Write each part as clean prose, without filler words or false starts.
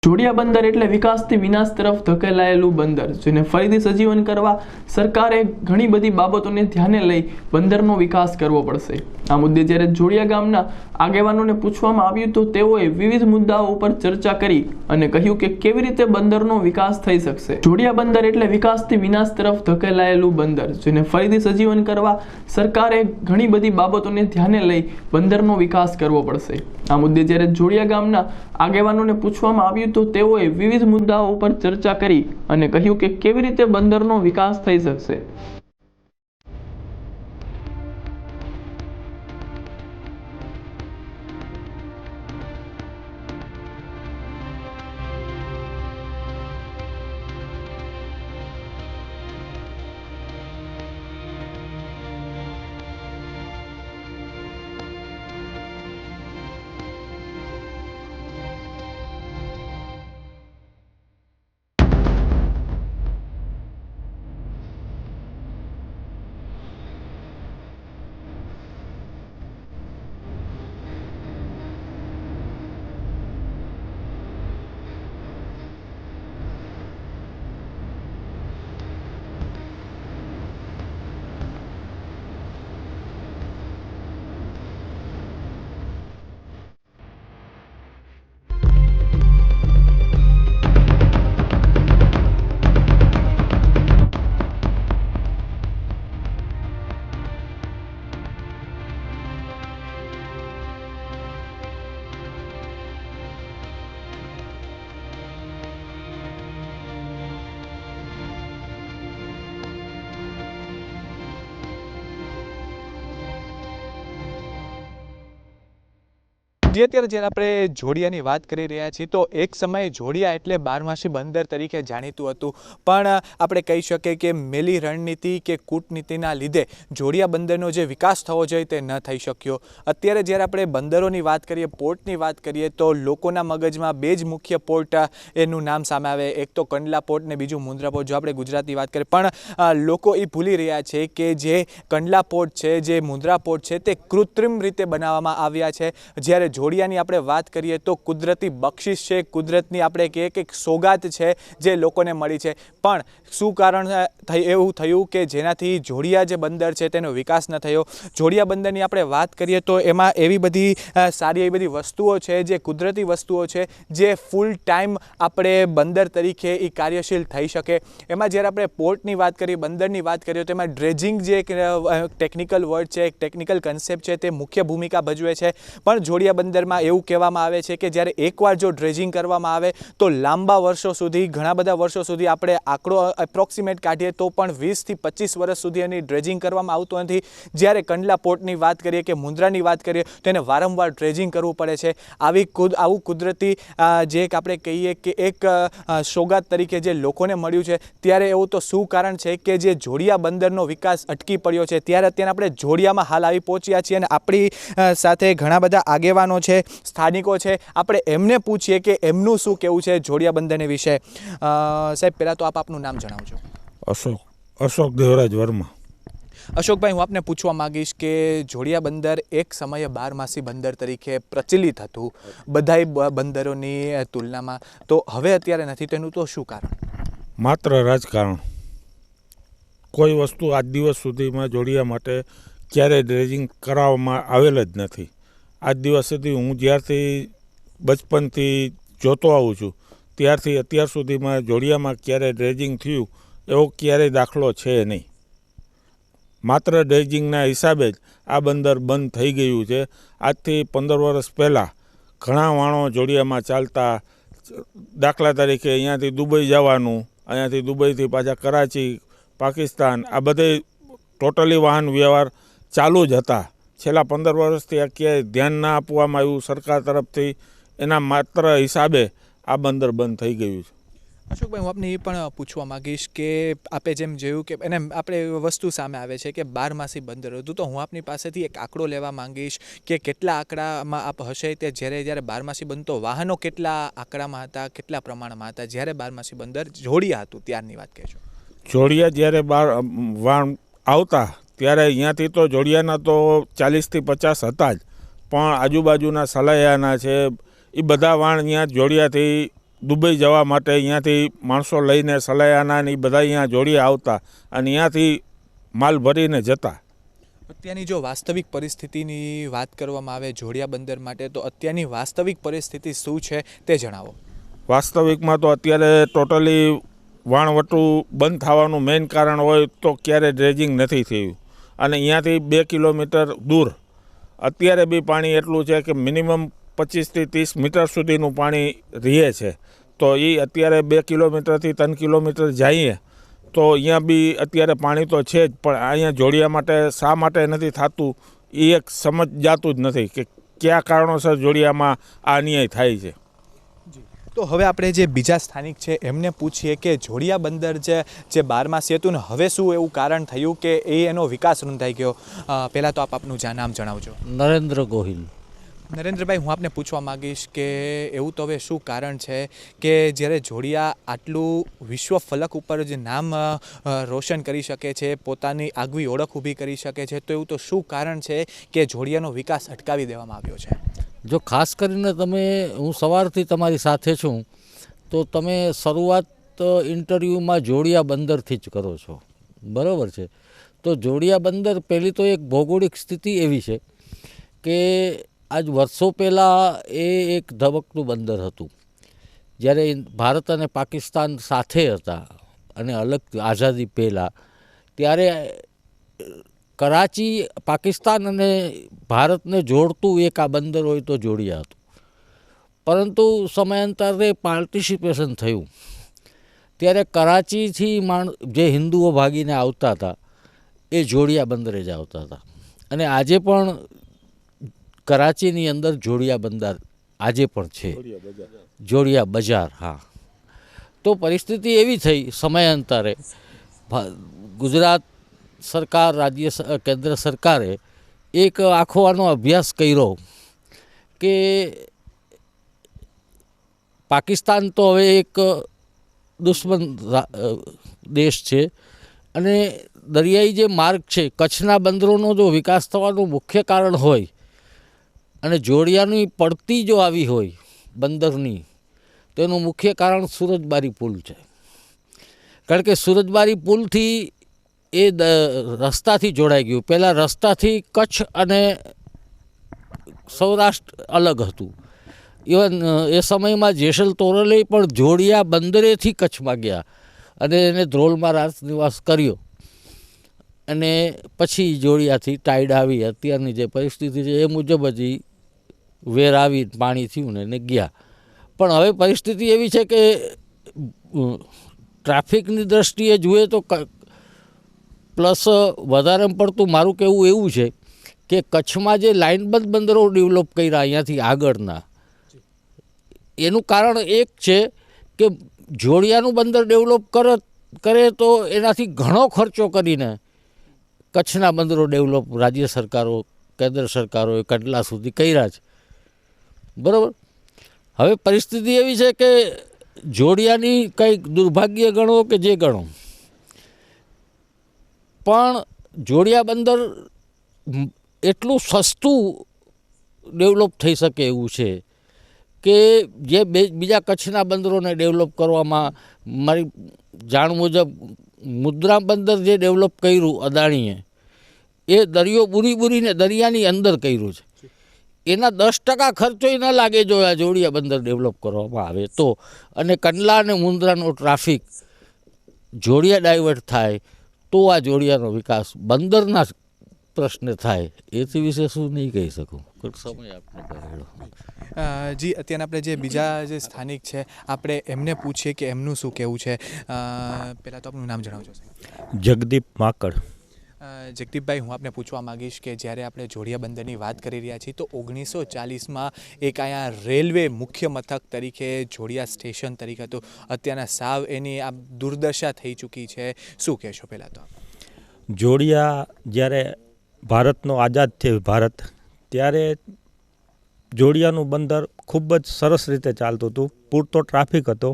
જોડિયા બંદર એટલે વિકાસથી વિનાશ તરફ ધકેલાયેલું બંદર, જેને ફરીથી સજીવન કરવા સરકારે ઘણી બધી બાબતોને ધ્યાને લઈ બંદરનો વિકાસ કરવો પડશે। આ મુદ્દે જ્યારે જોડિયા ગામના આગેવાનોને પૂછવામાં આવ્યું તો તેઓએ વિવિધ મુદ્દાઓ ઉપર ચર્ચા કરી અને કહ્યું કે કેવી રીતે બંદરનો વિકાસ થઈ શકશે। જોડિયા બંદર એટલે વિકાસથી વિનાશ તરફ ધકેલાયેલું બંદર, જેને ફરીથી સજીવન કરવા સરકારે ઘણી બધી બાબતોને ધ્યાને લઈ બંદરનો વિકાસ કરવો પડશે। આ મુદ્દે જ્યારે જોડિયા ગામના આગેવાનોને પૂછવામાં આવ્યું તો તેઓએ વિવિધ મુદ્દાઓ ઉપર ચર્ચા કરી અને કહ્યું કે કેવી રીતે બંદરનો વિકાસ થઈ શકશે। અત્યારે જ્યારે આપણે જોડિયાની વાત કરી રહ્યા છીએ તો એક સમયે જોડિયા એટલે બારમાસી બંદર તરીકે જાણીતું હતું, પણ આપણે કહી શકીએ કે મેલી રણનીતિ કે કૂટનીતિના લીધે જોડિયા બંદરનો જે વિકાસ થવો જોઈએ તે ન થઈ શક્યો। અત્યારે જ્યારે આપણે બંદરોની વાત કરીએ, પોર્ટની વાત કરીએ તો લોકોના મગજમાં બે જ મુખ્ય પોર્ટ એનું નામ સામે આવે, એક તો કંડલા પોર્ટ ને બીજું મુન્દ્રા પોર્ટ। જો આપણે ગુજરાતની વાત કરીએ પણ લોકો એ ભૂલી રહ્યા છે કે જે કંડલા પોર્ટ છે, જે મુન્દ્રા પોર્ટ છે તે કૃત્રિમ રીતે બનાવવામાં આવ્યા છે, જ્યારે જોડિયાની આપણે વાત કરીએ તો કુદરતી બક્ષિસ છે, કુદરતની આપણે કહીએ કે સોગાત છે જે લોકોને મળી છે। પણ શું કારણ એવું થયું કે જેનાથી જોડિયા જે બંદર છે તેનો વિકાસ ન થયો? જોડિયા બંદરની આપણે વાત કરીએ તો એમાં એવી બધી સારી એવી બધી વસ્તુઓ છે, જે કુદરતી વસ્તુઓ છે, જે ફૂલ ટાઈમ આપણે બંદર તરીકે એ કાર્યશીલ થઈ શકે। એમાં જ્યારે આપણે પોર્ટની વાત કરીએ, બંદરની વાત કરીએ તો એમાં ડ્રેજિંગ જે ટેકનિકલ વર્ડ છે, એક ટેકનિકલ કન્સેપ્ટ છે તે મુખ્ય ભૂમિકા ભજવે છે। પણ જોડિયા બંદરમાં એવું કહેવામાં આવે છે કે જ્યારે એકવાર જો ડ્રેજિંગ કરવામાં આવે તો લાંબા વર્ષો સુધી, ઘણા બધા વર્ષો સુધી, આપણે આંકડો એપ્રોક્સિમેટ કાઢીએ તો પણ 20 થી 25 વર્ષ સુધી એની ડ્રેજિંગ કરવામાં આવતું નથી। જ્યારે કંડલા પોર્ટની વાત કરીએ કે મુન્દ્રાની વાત કરીએ તો એને વારંવાર ડ્રેજિંગ કરવું પડે છે। આવું કુદરતી જે આપણે કહીએ કે એક સોગાત તરીકે જે લોકોને મળ્યું છે, ત્યારે એવું તો શું કારણ છે કે જે જોડિયા બંદરનો વિકાસ અટકી પડ્યો છે? ત્યારે અત્યારે આપણે જોડિયામાં હાલ આવી પહોંચ્યા છીએ અને આપણી સાથે ઘણા બધા આગેવાનો છે, સ્થાનિકો છે, આપણે એમને પૂછીએ કે એમનું શું કહેવું છે જોડિયા બંદરને વિશે। સાહેબ, પહેલાં તો આપનું નામ જણાવજો। અશોક દેવરાજ વર્મા। અશોકભાઈ, હું આપને પૂછવા માંગીશ કે જોડિયા બંદર એક સમયે બારમાસી બંદર તરીકે પ્રચલિત હતું બધાય બંદરોની તુલનામાં, તો હવે અત્યારે નથી, તેનું તો શું કારણ? માત્ર રાજકારણ। કોઈ વસ્તુ આજ દિવસ સુધીમાં જોડિયા માટે ક્યારેય ડ્રેજિંગ કરાવવામાં આવેલ જ નથી। આજ દિવસ સુધી હું જ્યારથી બચપનથી જોતો આવું છું ત્યારથી અત્યાર સુધીમાં જોડિયામાં ક્યારેય ડ્રેજિંગ થયું એવો ક્યારેય દાખલો છે નહીં। માત્ર ડ્રેજિંગના હિસાબે જ આ બંદર બંધ થઈ ગયું છે। આજથી 15 વર્ષ પહેલાં ઘણા વાણો જોડિયામાં ચાલતા, દાખલા તરીકે અહીંયાથી દુબઈ જવાનું, અહીંયાથી દુબઈથી પાછા કરાચી, પાકિસ્તાન, આ બધે ટોટલી વાહન વ્યવહાર ચાલુ જ હતા। છેલ્લા 15 વર્ષથી આ ક્યાંય ધ્યાન ના આપવામાં આવ્યું સરકાર તરફથી, એના માત્ર હિસાબે આ બંદર બંધ થઈ ગયું છે। અશોકભાઈ, હું આપને એ પણ પૂછવા માગીશ કે આપે જેમ જોયું કે એને આપણે વસ્તુ સામે આવે છે કે બારમાસી બંદર હતું, તો હું આપની પાસેથી એક આંકડો લેવા માંગીશ કે કેટલા આંકડામાં આપ હશે તે જ્યારે બારમાસી બનતો વાહનો કેટલા આંકડામાં હતા, કેટલા પ્રમાણમાં હતા જ્યારે બારમાસી બંદર જોડિયા હતું ત્યારની વાત કહેજો। જોડિયા જ્યારે વાણ આવતા ત્યારે અહીંયાથી તો જોડિયાના તો 40 થી 50 હતા જ, પણ આજુબાજુના સલાયાના છે એ બધા વાણ અહીંયા જોડિયાથી દુબઈ જવા માટે અહીંયાથી માણસો લઈને સલાયાના ને એ બધા અહીંયા જોડિયા આવતા અને અહીંયાથી માલ ભરીને જતા. અત્યારની જો વાસ્તવિક પરિસ્થિતિની વાત કરવામાં આવે જોડિયા બંદર માટે, તો અત્યારની વાસ્તવિક પરિસ્થિતિ શું છે તે જણાવો. વાસ્તવિકમાં તો અત્યારે ટોટલી વાણવટું બંધ થવાનું મેઇન કારણ હોય તો ક્યારે ડ્રેજિંગ નથી થયું. અને અહીંયાથી 2 કિલોમીટર દૂર અત્યારે બી પાણી એટલું છે કે મિનિમમ 25 થી 30 મીટર સુધીનું પાણી રહે છે. તો એ અત્યારે 2 કિલોમીટરથી 3 કિલોમીટર જઈએ તો અહીંયા બી અત્યારે પાણી તો છે જ, પણ અહીંયા જોડિયા માટે શા માટે નથી થતું એ એક સમજ જાતું જ નથી કે કયા કારણોસર જોડિયામાં આ અન્યાય થાય છે. તો હવે આપણે જે બીજા સ્થાનિક છે એમને પૂછીએ કે જોડિયા બંદર જે 12માસી હતું ને હવે શું એવું કારણ થયું કે એનો વિકાસ રૂંધાઈ ગયો. પહેલાં તો આપનું નામ જણાવજો. નરેન્દ્ર ગોહિલ. નરેન્દ્રભાઈ, હું આપને પૂછવા માગીશ કે એવું તો હવે શું કારણ છે કે જ્યારે જોડિયા આટલું વિશ્વ ફલક ઉપર જે નામ રોશન કરી શકે છે, પોતાની આગવી ઓળખ ઊભી કરી શકે છે, તો એવું તો શું કારણ છે કે જોડિયાનો વિકાસ અટકાવી દેવામાં આવ્યો છે? જો ખાસ કરીને હું સવારથી તમારી સાથે છું તો તમે શરૂઆત ઇન્ટરવ્યૂમાં જોડિયા બંદરથી જ કરો છો, બરાબર છે? તો જોડિયા બંદર પહેલી તો એક ભૌગોલિક સ્થિતિ એવી છે કે આજ વર્ષો પહેલાં એ એક ધબકતું બંદર હતું. જ્યારે ભારત અને પાકિસ્તાન સાથે હતા અને અલગ આઝાદી પહેલાં, ત્યારે કરાચી પાકિસ્તાન અને ભારતને જોડતું એક આ બંદર હોય તો જોડિયા હતું. પરંતુ સમયાંતરે પાર્ટિસિપેશન થયું ત્યારે કરાચીથી જે હિન્દુઓ ભાગીને આવતા હતા એ જોડિયા બંદરે જ આવતા હતા. અને આજે પણ કરાચીની અંદર જોડિયા બંદર આજે પણ છે, જોડિયા બજાર. હા, તો પરિસ્થિતિ એવી થઈ સમયાંતરે ગુજરાત સરકાર, કેન્દ્ર સરકારે એક આખો આનો અભ્યાસ કર્યો કે પાકિસ્તાન તો હવે એક દુશ્મન દેશ છે અને દરિયાઈ જે માર્ગ છે, કચ્છના બંદરોનો જો વિકાસ થવાનું મુખ્ય કારણ હોય અને જોડિયાની પડતી જો આવી હોય બંદરની, તો એનું મુખ્ય કારણ સુરજબારી પુલ છે. કારણ કે સુરજબારી પુલથી એ રસ્તાથી જોડાઈ ગયું. પહેલાં રસ્તાથી કચ્છ અને સૌરાષ્ટ્ર અલગ હતું. ઇવન એ સમયમાં જેસલ તોરલે પણ જોડિયા બંદરેથી કચ્છમાં ગયા અને એને ધ્રોલમાં રાત નિવાસ કર્યો અને પછી જોડિયાથી ટાઈડ આવી. અત્યારની જે પરિસ્થિતિ છે એ મુજબ જ વેર આવી, પાણી થયું ને એને ગયા. પણ હવે પરિસ્થિતિ એવી છે કે ટ્રાફિકની દ્રષ્ટિએ જોઈએ તો પ્લસ વધારે પડતું મારું કહેવું એવું છે કે કચ્છમાં જે લાઇનબંધ બંદરો ડેવલપ કર્યા અહીંયાથી આગળના, એનું કારણ એક છે કે જોડિયાનું બંદર ડેવલપ કરે તો એનાથી ઘણો ખર્ચો કરીને કચ્છના બંદરો ડેવલપ રાજ્ય સરકારો, કેન્દ્ર સરકારોએ કેટલા સુધી કર્યા છે, બરાબર? હવે પરિસ્થિતિ એવી છે કે જોડિયાની કંઈક દુર્ભાગ્ય ગણો કે જે ગણો, પણ જોડિયા બંદર એટલું સસ્તું ડેવલપ થઈ શકે એવું છે કે જે બીજા કચ્છના બંદરોને ડેવલપ કરવામાં, મારી જાણ મુજબ મુદ્રા બંદર જે ડેવલપ કર્યું અદાણીએ, એ દરિયો બુરીને દરિયાની અંદર કર્યું છે. એના 10% ખર્ચો ન લાગે જો આ જોડિયા બંદર ડેવલપ કરવામાં આવે તો. અને કંડલા અને મુન્દ્રાનો ટ્રાફિક જોડિયા ડાયવર્ટ થાય તો આ જોડિયાનો વિકાસ બંદરના પ્રશ્ન થાય. એથી વિશે શું નહીં કહી શકું, સમય આપને કહેલો. જી, અત્યારે આપણે જે બીજા જે સ્થાનિક છે આપણે એમને પૂછીએ કે એમનું શું કહેવું છે. પહેલાં તો આપનું નામ જણાવજો. જગદીપ માકડ. જગદીપભાઈ, હું આપને પૂછવા માગીશ કે જ્યારે આપણે જોડિયા બંદરની વાત કરી રહ્યા છીએ તો 1940માં એક અહીંયા રેલવે મુખ્ય મથક તરીકે જોડિયા સ્ટેશન તરીકે હતું. અત્યારના સાવ એની આ દુર્દશા થઈ ચૂકી છે. શું કહેશો પહેલાં તો? જોડિયા જ્યારે ભારતનો આઝાદ થયો ભારત, ત્યારે જોડિયાનું બંદર ખૂબ જ સરસ રીતે ચાલતું હતું, પૂરતો ટ્રાફિક હતો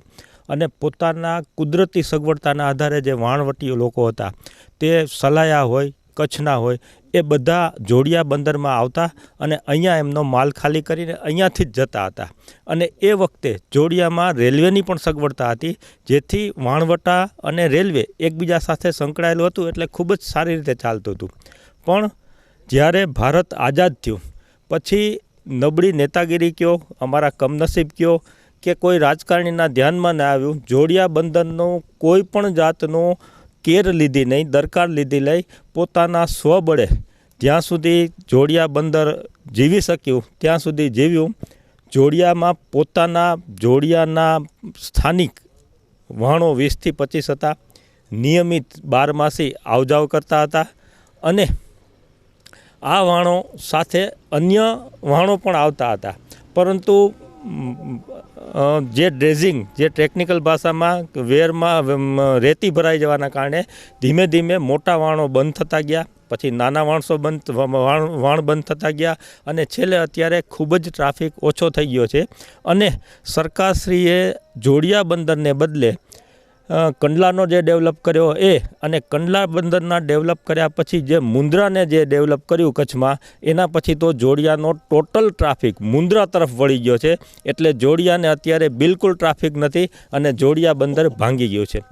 અને પોતાના કુદરતી સગવડતાના આધારે જે વાણવટીઓ લોકો હતા તે સલાયા હોય, કચ્છના હોય, એ બધા જોડિયા બંદરમાં આવતા અને અહીંયા એમનો માલ ખાલી કરીને અહીંયાથી જ જતા હતા. અને એ વખતે જોડિયામાં રેલવેની પણ સગવડતા હતી, જેથી વાણવટા અને રેલવે એકબીજા સાથે સંકળાયેલું હતું, એટલે ખૂબ જ સારી રીતે ચાલતું હતું. પણ જ્યારે ભારત આઝાદ થયું પછી નબળી નેતાગીરી કયો, અમારા કમનસીબ કયો કે કોઈ રાજકારણીના ધ્યાનમાં ના આવ્યું, જોડિયા બંદરનો કોઈ પણ જાતનો કેર લીધી નહીં, દરકાર લીધી લઈ પોતાના સ્વબળે જ્યાં સુધી જોડિયા બંદર જીવી શક્યું ત્યાં સુધી જીવ્યું. જોડિયામાં જોડિયાના સ્થાનિક વહાણો 20થી 25 હતા, નિયમિત 12 માસી આવજાવ કરતા હતા. અને આ વહાણો સાથે અન્ય વહાણો પણ આવતા હતા, પરંતુ જે ડ્રેઝિંગ, જે ટેકનિકલ ભાષામાં વેરમાં રેતી ભરાઈ જવાના કારણે ધીમે ધીમે મોટા વહાણો બંધ થતા ગયા, પછી નાના વાણ બંધ થતા ગયા, અને છેલ્લે અત્યારે ખૂબ જ ટ્રાફિક ઓછો થઈ ગયો છે. અને સરકારશ્રીએ જોડિયા બંદરને બદલે કંડલાનો જે ડેવલપ કર્યો અને કંડલા બંદરના ડેવલપ કર્યા પછી જે મુન્દ્રાને જે ડેવલપ કર્યું કચ્છમાં, એના પછી તો જોડિયાનો ટોટલ ટ્રાફિક મુન્દ્રા તરફ વળી ગયો છે. એટલે જોડિયાને અત્યારે બિલકુલ ટ્રાફિક નથી અને જોડિયા બંદર ભાંગી ગયું છે.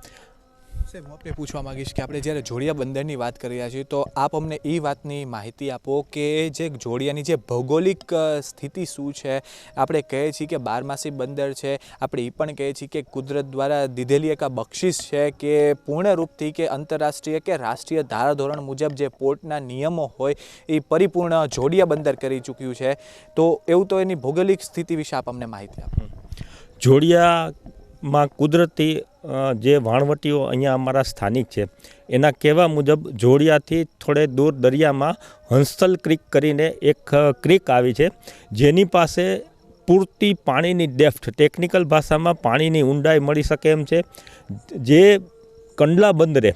સાહેબ, હું આપને પૂછવા માંગીશ કે આપણે જ્યારે જોડિયા બંદરની વાત કરી રહ્યા છીએ તો આપ અમને એ વાતની માહિતી આપો કે જે જોડિયાની જે ભૌગોલિક સ્થિતિ શું છે. આપણે કહીએ છીએ કે 12માસી બંદર છે, આપણે એ પણ કહીએ છીએ કે કુદરત દ્વારા દીધેલી એક બક્ષિસ છે કે પૂર્ણ રૂપથી કે આંતરરાષ્ટ્રીય કે રાષ્ટ્રીય ધારાધોરણ મુજબ જે પોર્ટના નિયમો હોય એ પરિપૂર્ણ જોડિયા બંદર કરી ચૂક્યું છે. તો એવું તો એની ભૌગોલિક સ્થિતિ વિશે આપ અમને માહિતી આપો. જોડિયામાં કુદરતી જે વાણવટીઓ અહીંયા અમારા સ્થાનિક છે એના કહેવા મુજબ જોડિયાથી થોડે દૂર દરિયામાં હંસતલ ક્રીક કરીને એક ક્રીક આવી છે, જેની પાસે પૂરતી પાણીની ડેપ્થ, ટેકનિકલ ભાષામાં પાણીની ઊંડાઈ મળી શકે એમ છે. જે કંડલા બંદરે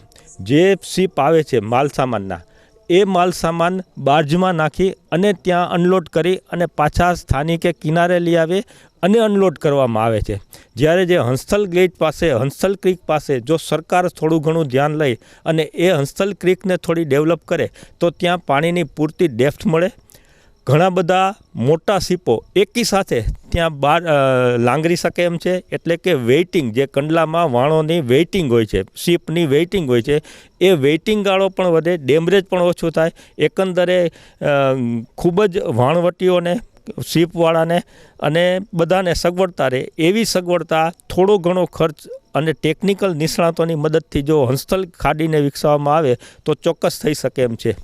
જે શિપ આવે છે માલસામાનના, એ માલસામાન બાર્જમાં નાખી અને ત્યાં અનલોડ કરી અને પાછા સ્થાનિકે કિનારે લઈ આવે અને અનલોડ કરવામાં આવે છે. જ્યારે જે હંસથલ ગેટ પાસે, હંસથલ ક્રીક પાસે જો સરકાર થોડું ઘણું ધ્યાન લઈ અને એ હંસથલ ક્રીકને થોડી ડેવલપ કરે તો ત્યાં પાણીની પૂરતી ડેપ્થ મળે. ઘણા બધા મોટા શિપો એકી સાથે ત્યાં લાંગરી શકે એમ છે. એટલે કે વેઇટિંગ, જે કંડલામાં વાણોની વેઇટિંગ હોય છે, શિપની વેઇટિંગ હોય છે, એ વેઇટિંગ ગાળો પણ વધે, ડેમરેજ પણ ઓછું થાય. એકંદરે ખૂબ જ વાણવટીઓને, શિપવાળાને અને બધાને સગવડતા રહે એવી સગવડતા, થોડો ઘણો ખર્ચ અને ટેકનિકલ નિષ્ણાતોની મદદથી જો હંસથલ ખાડીને વિકસાવવામાં આવે તો ચોક્કસ થઈ શકે એમ છે.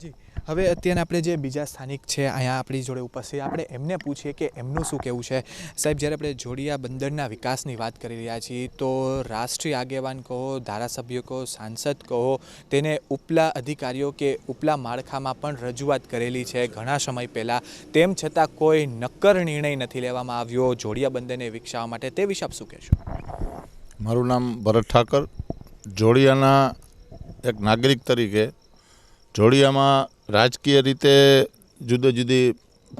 જી, હવે અત્યારે આપણે જે બીજા સ્થાનિક છે અહીંયા આપણી જોડે ઉપસ્થિત, આપણે એમને પૂછીએ કે એમનું શું કહેવું છે. સાહેબ, જ્યારે આપણે જોડિયા બંદરના વિકાસની વાત કરી રહ્યા છીએ તો રાષ્ટ્રીય આગેવાન કહો, ધારાસભ્યો કહો, સાંસદ કહો, તેને ઉપલા અધિકારીઓ કે ઉપલા માળખામાં પણ રજૂઆત કરેલી છે ઘણા સમય પહેલાં, તેમ છતાં કોઈ નક્કર નિર્ણય નથી લેવામાં આવ્યો જોડિયા બંદરને વિકસાવવા માટે. તે વિશે આપ શું કહેશો? મારું નામ ભરત ઠાકર. જોડિયાના એક નાગરિક તરીકે જોડિયામાં રાજકીય રીતે જુદી જુદી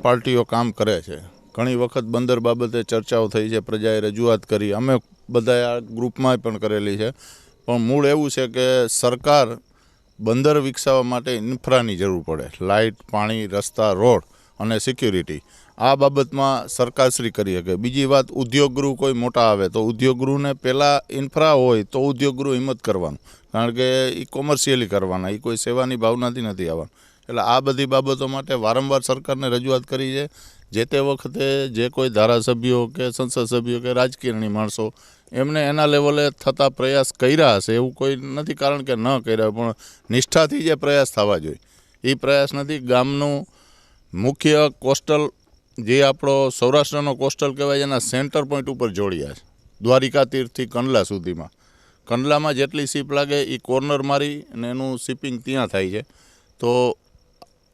પાર્ટીઓ કામ કરે છે. ઘણી વખત બંદર બાબતે ચર્ચાઓ થઈ છે, પ્રજાએ રજૂઆત કરી, અમે બધાએ આ ગ્રુપમાં પણ કરેલી છે. પણ મૂળ એવું છે કે સરકાર બંદર વિકસાવવા માટે ઇન્ફ્રાની જરૂર પડે, લાઇટ, પાણી, રસ્તા, રોડ અને સિક્યુરિટી. આ બાબતમાં સરકારશ્રી કરી શકે. બીજી વાત, ઉદ્યોગગૃહ કોઈ મોટા આવે તો ઉદ્યોગગૃહને પહેલાં ઇન્ફ્રા હોય તો ઉદ્યોગગૃહ હિંમત કરવાનું, કારણ કે એ કોમર્શિયલી કરવાના, એ કોઈ સેવાની ભાવનાથી નથી આવવાનું. એટલે આ બધી બાબતો માટે વારંવાર સરકારને રજૂઆત કરી છે. જે તે વખતે જે કોઈ ધારાસભ્યો કે સંસદ સભ્યો કે રાજકીય માણસો એમને એના લેવલે થતા પ્રયાસ કર્યા હશે એવું કોઈ નથી, કારણ કે ન કર્યા, પણ નિષ્ઠાથી જે પ્રયાસ થવા જોઈએ એ પ્રયાસ નથી. ગામનું મુખ્ય કોસ્ટલ, જે આપણો સૌરાષ્ટ્રનો કોસ્ટલ કહેવાય, એના સેન્ટર પોઈન્ટ ઉપર જોડિયા છે, દ્વારિકા તીર્થથી કંડલા સુધીમાં. કંડલામાં જેટલી શિપ લાગે એ કોર્નર મારી અને એનું શિપિંગ ત્યાં થાય છે. તો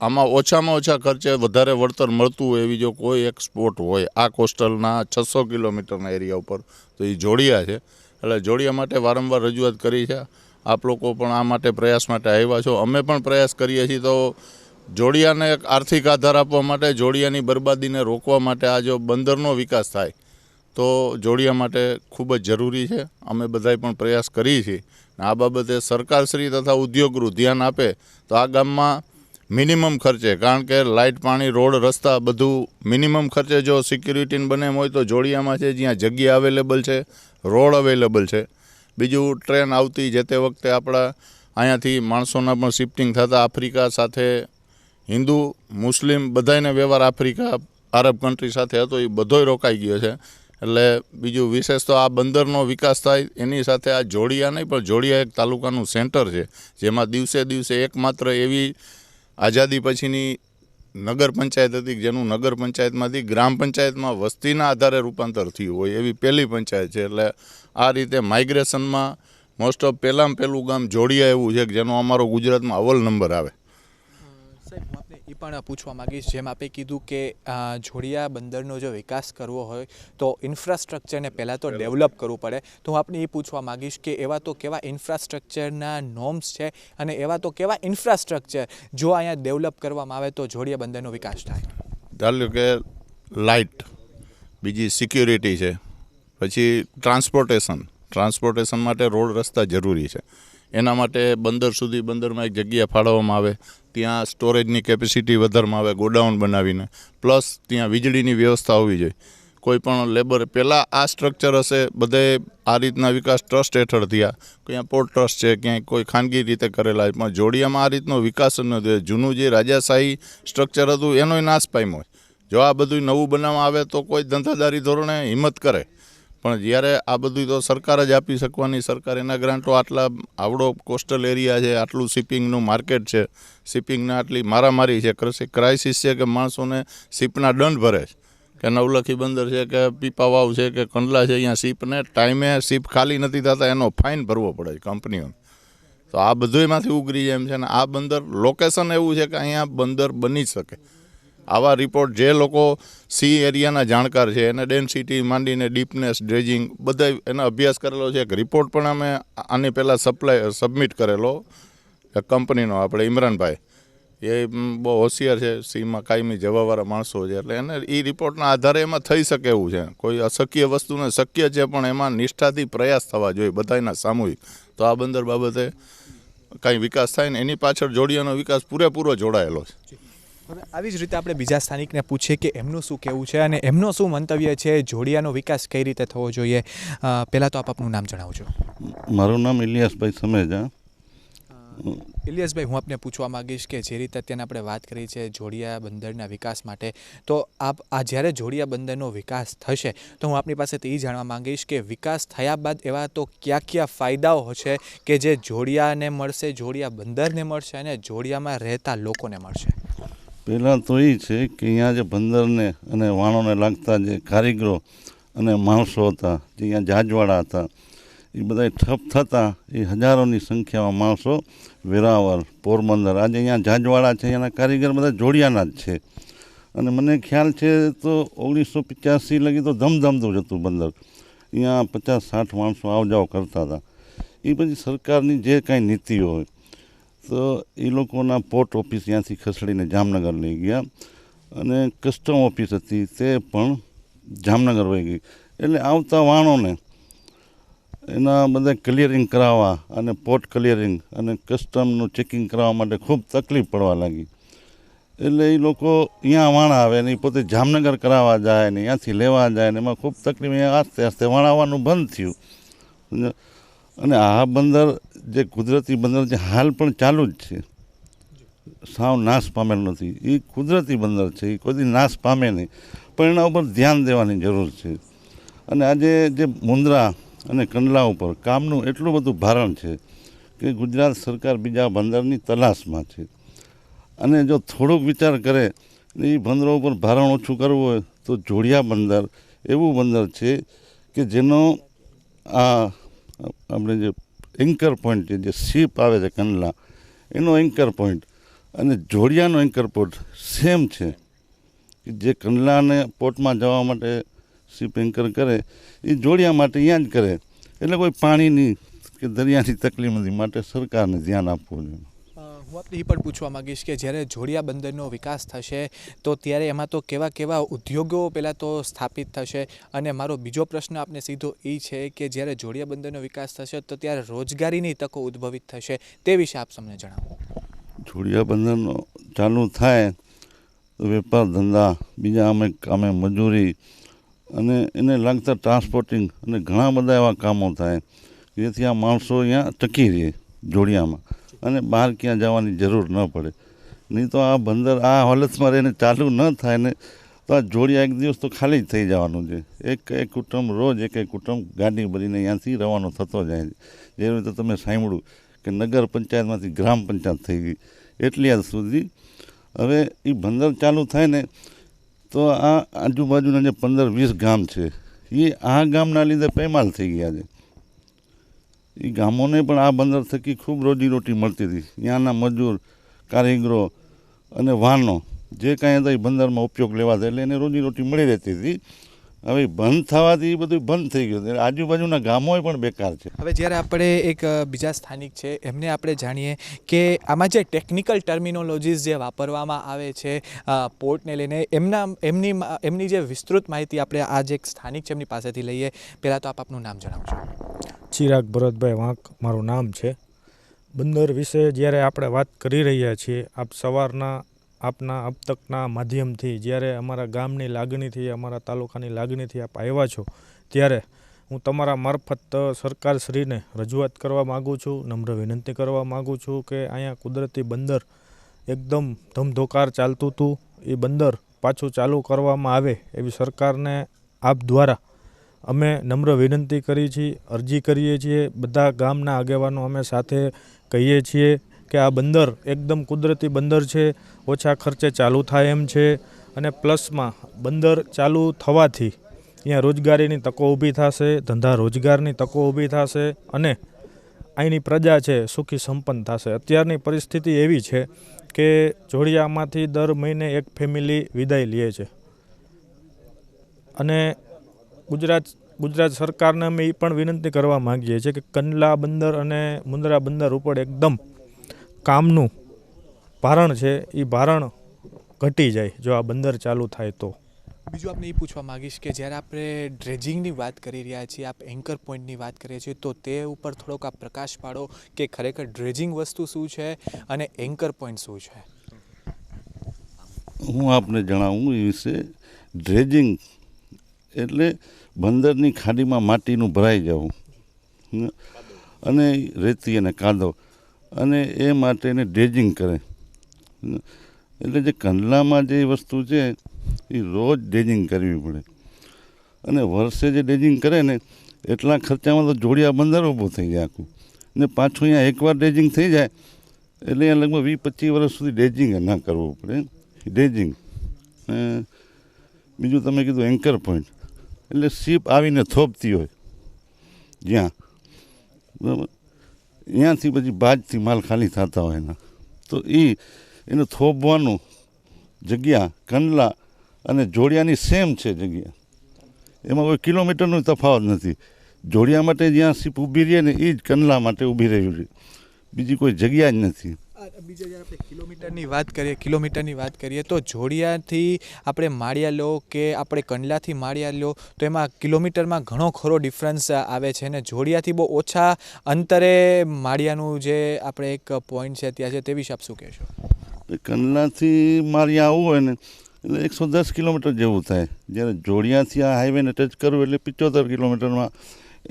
આમાં ઓછામાં ઓછા ખર્ચે વધારે વળતર મળતું હોય એવી જો કોઈ એક સ્પોટ હોય આ કોસ્ટલના 600 કિલોમીટરના એરિયા ઉપર તો એ જોડિયા છે. એટલે જોડિયા માટે વારંવાર રજૂઆત કરી છે. આપ લોકો પણ આ માટે પ્રયાસ માટે આવ્યા છો, અમે પણ પ્રયાસ કરીએ છીએ. તો જોડિયાને એક આર્થિક આધાર આપવા માટે, જોડિયાની બરબાદીને રોકવા માટે આ જો બંદરનો વિકાસ થાય તો જોડિયા માટે ખૂબ જ જરૂરી છે. અમે બધાએ પણ પ્રયાસ કરીએ છીએ. આ બાબતે સરકારશ્રી તથા ઉદ્યોગગૃહ ધ્યાન આપે તો આ ગામમાં મિનિમમ ખર્ચે, કારણ કે લાઇટ, પાણી, રોડ, રસ્તા બધું મિનિમમ ખર્ચે જો સિક્યુરિટીને બને એમ હોય તો જોડિયામાં છે, જ્યાં જગ્યા અવેલેબલ છે, રોડ અવેલેબલ છે. બીજું ટ્રેન આવતી જે તે વખતે આપણા અહીંયાથી માણસોના પણ શિફ્ટિંગ થતા આફ્રિકા સાથે, હિન્દુ મુસ્લિમ બધાને વ્યવહાર આફ્રિકા આરબ કન્ટ્રી સાથે હતો, એ બધોય રોકાઈ ગયો છે. એટલે બીજું વિશેષ તો આ બંદરનો વિકાસ થાય એની સાથે આ જોડિયા નહીં પણ જોડિયા એક તાલુકાનું સેન્ટર છે, જેમાં દિવસે દિવસે એકમાત્ર એવી આઝાદી પછીની નગર પંચાયત હતી જેનું નગર પંચાયતમાંથી ગ્રામ પંચાયતમાં વસ્તીના આધારે રૂપાંતર થયું હોય એવી પહેલી પંચાયત છે. એટલે આ રીતે માઇગ્રેશનમાં મોસ્ટ ઓફ પહેલાં પહેલું ગામ જોડિયા એવું છે કે જેનો અમારો ગુજરાતમાં અવ્વલ નંબર આવે. સાહેબ, હું આપને એ પણ પૂછવા માગીશ, જેમ આપે કીધું કે જોડિયા બંદરનો જો વિકાસ કરવો હોય તો ઇન્ફ્રાસ્ટ્રક્ચરને પહેલાં તો ડેવલપ કરવું પડે. તો હું આપને એ પૂછવા માગીશ કે એવા તો કેવા ઇન્ફ્રાસ્ટ્રક્ચરના નોર્મ્સ છે અને એવા તો કેવા ઇન્ફ્રાસ્ટ્રક્ચર જો અહીંયા ડેવલપ કરવામાં આવે તો જોડિયા બંદરનો વિકાસ થાય? ધારો કે લાઇટ, બીજી સિક્યુરિટી છે, પછી ટ્રાન્સપોર્ટેશન માટે રોડ રસ્તા જરૂરી છે. એના માટે બંદર સુધી બંદરમાં એક જગ્યા ફાળવવામાં આવે, ત્યાં સ્ટોરેજની કેપેસિટી વધારવામાં આવે ગોડાઉન બનાવીને, પ્લસ ત્યાં વીજળીની વ્યવસ્થા હોવી જોઈએ. કોઈ પણ લેબર પહેલાં આ સ્ટ્રક્ચર હશે, બધે આ રીતના વિકાસ ટ્રસ્ટ હેઠળ થયા, ક્યાં પોર્ટ ટ્રસ્ટ છે, ક્યાંય કોઈ ખાનગી રીતે કરેલા, પણ જોડિયામાં આ રીતનો વિકાસ જ નથી. જૂનું જે રાજાશાહી સ્ટ્રક્ચર હતું એનોય નાશ પામ્યો. જો આ બધું નવું બનાવવામાં આવે તો કોઈ ધંધાદારી ધોરણે હિંમત કરે, પણ જ્યારે આ બધું તો સરકાર જ આપી શકવાની. સરકાર એના ગ્રાન્ટો, આટલા આવડો કોસ્ટલ એરિયા છે, આટલું શિપિંગનું માર્કેટ છે, શિપિંગના આટલી મારામારી છે, ક્રાઇસિસ છે કે માણસોને શિપના દંડ ભરે છે, કે નવલખી બંદર છે કે પીપાવાવ છે કે કંડલા છે, અહીંયા શિપને ટાઈમે શિપ ખાલી નથી થતા એનો ફાઇન ભરવો પડે કંપનીઓને. તો આ બધું એમાંથી ઉગરી જાય એમ છે. ને આ બંદર લોકેશન એવું છે કે અહીંયા બંદર બની શકે. આવા રિપોર્ટ જે લોકો સી એરિયાના જાણકાર છે એને ડેન્સિટી માંડીને ડીપનેસ, ડ્રેજિંગ બધા એનો અભ્યાસ કરેલો છે. એક રિપોર્ટ પણ અમે આની પહેલાં સબમિટ કરેલો કંપનીનો, આપણે ઇમરાનભાઈ, એ બહુ હોશિયાર છે, સીમાં કાયમી જવાવાળા માણસો છે, એટલે એને એ રિપોર્ટના આધારે એમાં થઈ શકે એવું છે. કોઈ અશક્ય વસ્તુને શક્ય છે, પણ એમાં નિષ્ઠાથી પ્રયાસ થવા જોઈએ બધાના સામૂહિક. તો આ બંદર બાબતે કાંઈ વિકાસ થાય ને એની પાછળ જોડિયાનો વિકાસ પૂરેપૂરો જોડાયેલો છે. હવે આવી જ રીતે આપણે બીજા સ્થાનિકને પૂછીએ કે એમનું શું કહેવું છે અને એમનો શું મંતવ્ય છે, જોડિયાનો વિકાસ કઈ રીતે થવો જોઈએ. પહેલાં તો આપ આપનું નામ જણાવજો. મારું નામ ઇલિયાસભાઈ સમેજા. ઇલિયાસભાઈ, હું આપને પૂછવા માગીશ કે જે રીતે અત્યારે આપણે વાત કરી છે જોડિયા બંદરના વિકાસ માટે, તો આપ જ્યારે જોડિયા બંદરનો વિકાસ થશે તો હું આપની પાસેથી એ જાણવા માંગીશ કે વિકાસ થયા બાદ એવા તો કયા ફાયદાઓ છે કે જે જોડિયાને મળશે, જોડિયા બંદરને મળશે અને જોડિયામાં રહેતા લોકોને મળશે? પહેલાં તો એ છે કે અહીંયા જે બંદરને અને વાણોને લાગતા જે કારીગરો અને માણસો હતા, જે અહીંયા જહાજવાળા હતા, એ બધા ઠપ થતાં એ હજારોની સંખ્યામાં માણસો વેરાવળ, પોરબંદર, આજે અહીંયા જહાજવાળા છે, અહીંયાના કારીગર બધા જોડિયાના જ છે. અને મને ખ્યાલ છે તો 1985 લગી તો ધમધમતું જ હતું બંદર. અહીંયા 50-60 માણસો આવ જાવ કરતા હતા. એ પછી સરકારની જે કાંઈ નીતિઓ હોય તો એ લોકોના પોર્ટ ઓફિસ ત્યાંથી ખસેડીને જામનગર લઈ ગયા, અને કસ્ટમ ઓફિસ હતી તે પણ જામનગર વહી ગઈ. એટલે આવતા વાણોને એના બધા ક્લિયરિંગ કરાવવા અને પોર્ટ ક્લિયરિંગ અને કસ્ટમનું ચેકિંગ કરાવવા માટે ખૂબ તકલીફ પડવા લાગી. એટલે એ લોકો અહીંયા વાણા આવે ને એ પોતે જામનગર કરાવવા જાય ને ત્યાંથી લેવા જાય ને એમાં ખૂબ તકલીફ. અહીંયા આસ્તે આસ્તે વાણાવવાનું બંધ થયું. અને આ બંદર જે કુદરતી બંદર જે હાલ પણ ચાલુ જ છે, સાવ નાશ પામેલ નથી. એ કુદરતી બંદર છે, એ કોઈ નાશ પામે નહીં, પણ એના ઉપર ધ્યાન દેવાની જરૂર છે. અને આજે જે મુન્દ્રા અને કંડલા ઉપર કામનું એટલું બધું ભારણ છે કે ગુજરાત સરકાર બીજા બંદરની તલાશમાં છે. અને જો થોડોક વિચાર કરે ને એ બંદરો ઉપર ભારણ ઓછું કરવું હોય તો જોડિયા બંદર એવું બંદર છે કે જેનો આ આપણે જે એન્કર પોઈન્ટ છે, જે શિપ આવે છે કંડલા, એનો એન્કર પોઈન્ટ અને જોડિયાનો એન્કર પોઈન્ટ સેમ છે. કે જે કંડલાને પોર્ટમાં જવા માટે શિપ એન્કર કરે એ જોડિયા માટે અહીંયા જ કરે. એટલે કોઈ પાણીની કે દરિયાની તકલીફ નથી, માટે સરકારને ધ્યાન આપવું જોઈએ. હું આપને એ પણ પૂછવા માગીશ કે જ્યારે જોડિયા બંદરનો વિકાસ થશે તો ત્યારે એમાં તો કેવા ઉદ્યોગો પહેલાં તો સ્થાપિત થશે? અને મારો બીજો પ્રશ્ન આપને સીધો એ છે કે જ્યારે જોડિયા બંદરનો વિકાસ થશે તો ત્યારે રોજગારીની તકો ઉદ્ભવિત થશે, તે વિશે આપ સમને જણાવો. જોડિયા બંદરનો ચાલુ થાય તો વેપાર ધંધા, બીજા અમે મજૂરી અને એને લાગતા ટ્રાન્સપોર્ટિંગ અને ઘણા બધા એવા કામો થાય જેથી આ માણસો અહીંયા ટકી રહે જોડિયામાં અને બહાર ક્યાં જવાની જરૂર ન પડે. નહીં તો આ બંદર આ હાલતમાં રહીને ચાલુ ન થાય ને તો આ જોડિયા એક દિવસ તો ખાલી જ થઈ જવાનું છે. એક કુટુંબ રોજ એક કુટુંબ ગાડી ભરીને અહીંયાથી રવાનો થતો જાય છે. જેવી રીતે તમે સાંભળ્યું કે નગર પંચાયતમાંથી ગ્રામ પંચાયત થઈ ગઈ એટલી હદ સુધી. હવે એ બંદર ચાલુ થાય ને તો આ આજુબાજુના જે 15-20 ગામ છે એ આ ગામના લીધે પેમાલ થઈ ગયા છે. એ ગામોને પણ આ બંદર થકી ખૂબ રોજીરોટી મળતી હતી. ત્યાંના મજૂર, કારીગરો અને વાહનો જે કાંઈ હતા એ બંદરમાં ઉપયોગ લેવાતા એટલે એને રોજીરોટી મળી રહેતી હતી. હવે બંધ થવાથી એ બધું બંધ થઈ ગયું એટલે આજુબાજુના ગામો પણ બેકાર છે. હવે જ્યારે આપણે એક બીજા સ્થાનિક છે એમને આપણે જાણીએ કે આમાં જે ટેકનિકલ ટર્મિનોલોજીસ જે વાપરવામાં આવે છે પોર્ટને લઈને એમની જે વિસ્તૃત માહિતી આપણે આ જે એક સ્થાનિક છે એમની પાસેથી લઈએ. પહેલાં તો આપ આપનું નામ જણાવજો. ચિરાગ ભરતભાઈ વાંક મારું નામ છે. બંદર વિશે જ્યારે આપણે વાત કરી રહ્યા છીએ, આપ સવારના આપના અબતકના માધ્યમથી જ્યારે અમારા ગામની લાગણીથી, અમારા તાલુકાની લાગણીથી આપ આવ્યા છો, ત્યારે હું તમારા મારફત સરકારશ્રીને રજૂઆત કરવા માગું છું, નમ્ર વિનંતી કરવા માગું છું કે અહીંયા કુદરતી બંદર એકદમ ધમધોકાર ચાલતું હતું, એ બંદર પાછું ચાલુ કરવામાં આવે એવી સરકારને આપ દ્વારા અમે નમ્ર વિનંતી કરી છીએ, અરજી કરીએ છીએ. બધા ગામના આગેવાનો અમે સાથે કહીએ છીએ કે આ બંદર એકદમ કુદરતી બંદર છે, ઓછા ખર્ચે ચાલુ થાય એમ છે અને પ્લસમાં બંદર ચાલુ થવાથી અહીંયા રોજગારીની તકો ઊભી થશે, ધંધા રોજગારની તકો ઊભી થશે અને અહીંની પ્રજા છે સુખી સંપન્ન થશે. અત્યારની પરિસ્થિતિ એવી છે કે જોડિયામાંથી દર મહિને એક ફેમિલી વિદાય લે છે અને ગુજરાત સરકારને અમે એ પણ વિનંતી કરવા માગીએ છીએ કે કંડલા બંદર અને મુન્દ્રા બંદર ઉપર એકદમ કામનું ભારણ છે એ ભારણ ઘટી જાય જો આ બંદર ચાલુ થાય તો. બીજું આપને એ પૂછવા માગીશ કે જ્યારે આપણે ડ્રેજિંગની વાત કરી રહ્યા છીએ, આપ એન્કર પોઈન્ટની વાત કરીએ છીએ, તો તે ઉપર થોડોક આપ પ્રકાશ પાડો કે ખરેખર ડ્રેજિંગ વસ્તુ શું છે અને એન્કર પોઈન્ટ શું છે. હું આપને જણાવું એ વિશે. ડ્રેજિંગ એટલે બંદરની ખાડીમાં માટીનું ભરાઈ જવું અને રેતી અને કાદવ અને એ માટે એને ડ્રેજિંગ કરે. એટલે જે કંડલામાં જે વસ્તુ છે એ રોજ ડ્રેજિંગ કરવી પડે અને વર્ષે જે ડ્રેજિંગ કરે ને એટલા ખર્ચામાં તો જોડિયા બંદર ઊભું થઈ જાય આખું. ને પાછું અહીંયા એકવાર ડ્રેજિંગ થઈ જાય એટલે અહીંયા લગભગ 20-25 વર્ષ સુધી ડ્રેજિંગ ના કરવું પડે. ડ્રેજિંગ. બીજું તમે કીધું એન્કર પોઈન્ટ એટલે શીપ આવીને થોપતી હોય જ્યાં, બરાબર, અહીંયાથી પછી બાજથી માલ ખાલી થતા હોય એના, તો એને થોપવાનું જગ્યા કંડલા અને જોડિયાની સેમ છે જગ્યા. એમાં કોઈ કિલોમીટરનો તફાવત નથી. જોડિયા માટે જ્યાં શીપ ઊભી રહે ને એ જ કંડલા માટે ઊભી રહ્યું છે, બીજી કોઈ જગ્યા જ નથી. બીજા જ્યારે આપણે કિલોમીટરની વાત કરીએ તો જોડિયાથી આપણે માળિયા લો કે આપણે કંડલાથી માળિયા લો તો એમાં કિલોમીટરમાં ઘણો ખરો ડિફરન્સ આવે છે અને જોડિયાથી બહુ ઓછા અંતરે માળિયાનું જે આપણે એક પોઈન્ટ છે ત્યાં છે તે વિશે આપ શું કહેશો. કંડલાથી માળિયા આવવું હોય ને એટલે 110 કિલોમીટર જેવું થાય. જ્યારે જોડિયાથી આ હાઈવેને ટચ કરવું એટલે 75 કિલોમીટરમાં,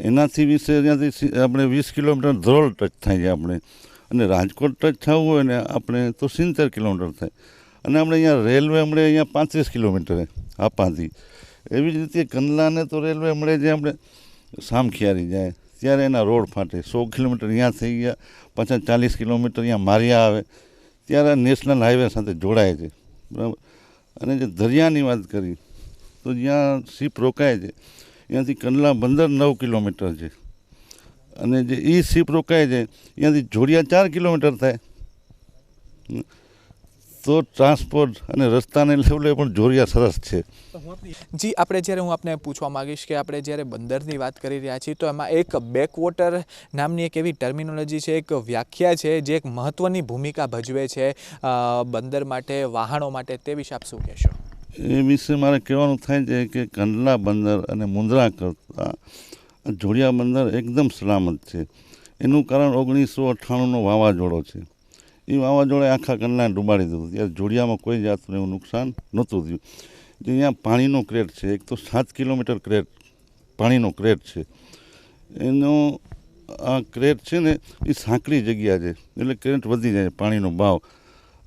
એનાથી ત્યાંથી આપણે 20 કિલોમીટર ધ્રોલ ટચ થાય છે આપણે, અને રાજકોટ ટચ થવું હોય ને આપણે તો 70 કિલોમીટર થાય. અને આપણે અહીંયા રેલવે મળે અહીંયા 35 કિલોમીટર આપાથી. એવી જ રીતે કંડલાને તો રેલવે મળે છે આપણે સામખિયારી જાય ત્યારે એના રોડ ફાટે. 100 કિલોમીટર અહીંયા થઈ ગયા, પાછા 40 કિલોમીટર અહીંયા મારિયા આવે ત્યારે નેશનલ હાઈવે સાથે જોડાય છે, બરાબર. અને જે દરિયાની વાત કરી તો જ્યાં શીપ રોકાય છે ત્યાંથી કંડલા બંદર 9 કિલોમીટર છે અને જે શીપ રોકાય છે ત્યાંથી જોડિયા 4 કિલોમીટર થાય. તો ટ્રાન્સપોર્ટ અને રસ્તાને લેવલે પણ જોડિયા સરસ છે. જી, હું આપને પૂછવા માગીશ કે આપણે જ્યારે બંદરની વાત કરી રહ્યા છીએ તો એમાં એક બેકવોટર નામની એક એવી ટર્મિનોલોજી છે, એક વ્યાખ્યા છે જે એક મહત્ત્વની ભૂમિકા ભજવે છે બંદર માટે, વાહનો માટે. તે વિશે આપ શું કહેશો. એ વિશે મારે કહેવાનું થાય છે કે કંડલા બંદર અને મુન્દ્રા કરતાં જોડિયા બંદર એકદમ સલામત છે. એનું કારણ 1998નો વાવાઝોડો છે. એ વાવાઝોડે આખા કંડલાને ડૂબાડી દીધું. ત્યારે જોડિયામાં કોઈ જાતનું એવું નુકસાન નહોતું થયું. જે અહીંયા પાણીનો ક્રેટ છે, એક તો 7 કિલોમીટર પાણીનો ક્રેટ છે. એનો આ ક્રેટ છે ને એ સાંકડી જગ્યા છે, એટલે ક્રેટ વધી જાય પાણીનો ભાવ.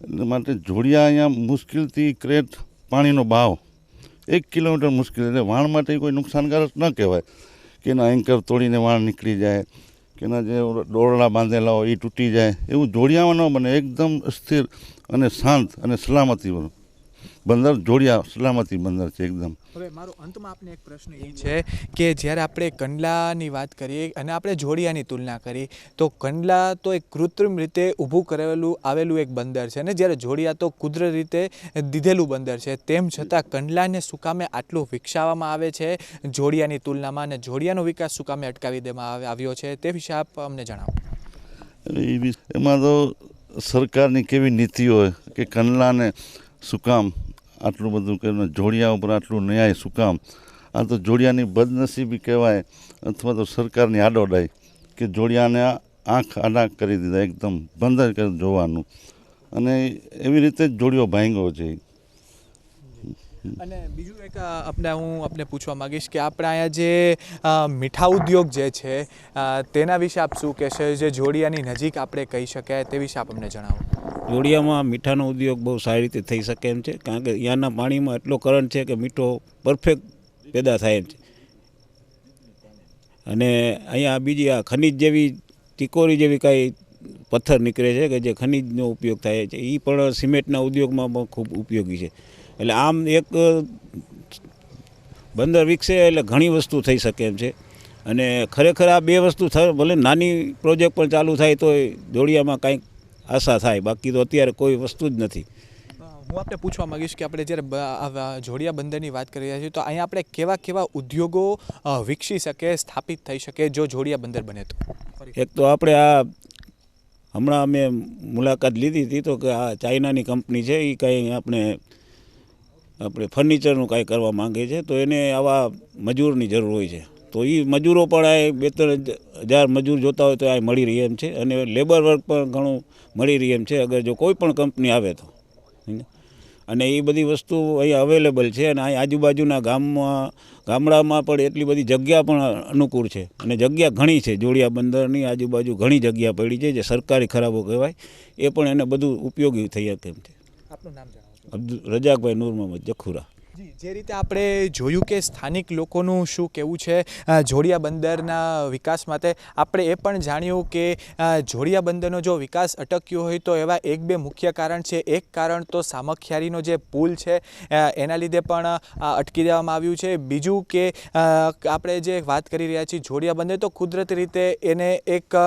એટલે માટે જોડિયા અહીંયા મુશ્કેલથી ક્રેટ પાણીનો ભાવ 1 કિલોમીટર મુશ્કેલ, એટલે વાણ માટે કોઈ નુકસાનકારક ન કહેવાય કે એના એન્કર તોડીને વાણ નીકળી જાય કે એના જે દોરડા બાંધેલા હોય એ તૂટી જાય. એવું જોડિયામાં ન બને. એકદમ સ્થિર અને શાંત અને સલામતી બંદર જોડિયા સલામતી બંદર છે એકદમ. હવે મારો અંતમાં આપને એક પ્રશ્ન એ છે કે જ્યારે આપણે કંડલાની વાત કરીએ અને આપણે જોડિયાની તુલના કરીએ તો કંડલા તો એક કૃત્રિમ રીતે ઊભું કરેલું આવેલું એક બંદર છે, અને જ્યારે જોડિયા તો કુદરતી રીતે દીધેલું બંદર છે. તેમ છતાં કંડલાને શું કામે આટલું વિકસાવવામાં આવે છે જોડિયાની તુલનામાં, અને જોડિયાનો વિકાસ શું કામે અટકાવી દેવામાં આવ્યો છે, તે વિશે આપ અમને જણાવો. એમાં તો સરકારની કેવી નીતિ હોય કે કંડલાને શું કામ આટલું બધું કરીને જોડિયા ઉપર આટલું ન્યાય શું કામ? આ તો જોડિયાની બદનસીબી કહેવાય અથવા તો સરકારની આડોડાઈ કે જોડિયાને આંખ આડા કરી દીધા, એકદમ બંધ કરી જોવાનું, અને એવી રીતે જ જોડિયો ભાંગ્યો છે. અને બીજું એક હું આપને પૂછવા માંગીશ કે આપણે અહીંયા જે મીઠા ઉદ્યોગ જે છે તેના વિશે આપ શું કહેશો? જે જોડિયાની નજીક આપણે કહી શકાય તે વિશે આપ અમને જણાવો. જોડિયામાં મીઠાનો ઉદ્યોગ બહુ સારી રીતે થઈ શકે એમ છે, કારણ કે અહીંયાના પાણીમાં એટલો કરંટ છે કે મીઠો પરફેક્ટ પેદા થાય એમ છે. અને અહીંયા બીજી આ ખનિજ જેવી ટીકોરી જેવી કાંઈ પથ્થર નીકળે છે કે જે ખનિજનો ઉપયોગ થાય છે, એ પણ સિમેન્ટના ઉદ્યોગમાં પણ ખૂબ ઉપયોગી છે. એટલે આમ એક બંદર વિકસે એટલે ઘણી વસ્તુ થઈ શકે એમ છે. અને ખરેખર આ બે વસ્તુ ભલે નાની પ્રોજેક્ટ પણ ચાલુ થાય તો જોડિયામાં કાંઈક આશા થાય, બાકી તો અત્યારે કોઈ વસ્તુ જ નથી. હું આપને પૂછવા માંગીશ કે આપણે જ્યારે જોડિયા બંદરની વાત કરી રહ્યા છીએ તો અહીંયા આપણે કેવા કેવા ઉદ્યોગો વિકસી શકે, સ્થાપિત થઈ શકે જો જોડિયા બંદર બને તો? એક તો આપણે આ હમણાં અમે મુલાકાત લીધી હતી તો કે આ ચાઇનાની કંપની છે, એ કાંઈ આપણે ફર્નિચરનું કાંઈ કરવા માંગે છે, તો એને આવા મજૂરની જરૂર હોય છે. તો એ મજૂરો પણ આ 2-3 હજાર મજૂર જોતા હોય તો આ મળી રહી એમ છે, અને લેબર વર્ક પણ ઘણું મળી રહી એમ છે અગર જો કોઈ પણ કંપની આવે તો. અને એ બધી વસ્તુ અહીં અવેલેબલ છે, અને અહીં આજુબાજુના ગામડામાં પણ એટલી બધી જગ્યા પણ અનુકૂળ છે, અને જગ્યા ઘણી છે. જોડિયા બંદરની આજુબાજુ ઘણી જગ્યા પડી છે જે સરકારી ખરાબો કહેવાય, એ પણ એને બધું ઉપયોગી થઈ શકે એમ છે. આપનું નામ જણાવો. રજાકભાઈ નૂર મોહમ્મદ જખુરા. જે રીતે આપણે જોયું કે સ્થાનિક લોકોનું શું કહેવું છે જોડિયા બંદરના વિકાસ માટે, આપણે એ પણ જાણ્યું કે જોડિયા બંદરનો જો વિકાસ અટક્યો હોય તો એવા 1-2 મુખ્ય કારણ છે. એક કારણ તો સામખિયારીનો જે પુલ છે એના લીધે પણ અટકી દેવામાં આવ્યું છે. બીજું કે આપણે જે વાત કરી રહ્યા છીએ જોડિયા બંદર, તો કુદરતી રીતે એને એક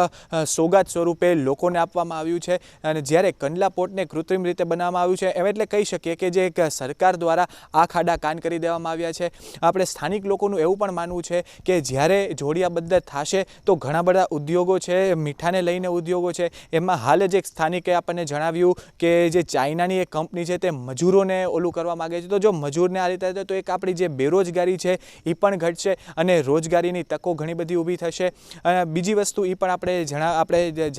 સોગાદ સ્વરૂપે લોકોને આપવામાં આવ્યું છે, અને જ્યારે કંડલા પોર્ટને કૃત્રિમ રીતે બનાવવામાં આવ્યું છે, એમ એટલે કહી શકીએ કે જે એક સરકાર દ્વારા આ ખાડા કાન કરી દેવામાં આવ્યા છે. આપણે સ્થાનિક લોકોનું એવું પણ માનવું છે કે જ્યારે જોડિયા બંદર થશે તો ઘણા બધા ઉદ્યોગો છે, મીઠાને લઈને ઉદ્યોગો છે, એમાં હાલ જ એક સ્થાનિકે આપણને જણાવ્યું કે જે ચાઇનાની એક કંપની છે તે મજૂરોને ઓલું કરવા માગે છે. તો જો મજૂરને આ રીતે તો એક આપણી જે બેરોજગારી છે એ પણ ઘટશે અને રોજગારીની તકો ઘણી બધી ઊભી થશે. બીજી વસ્તુ એ પણ આપણે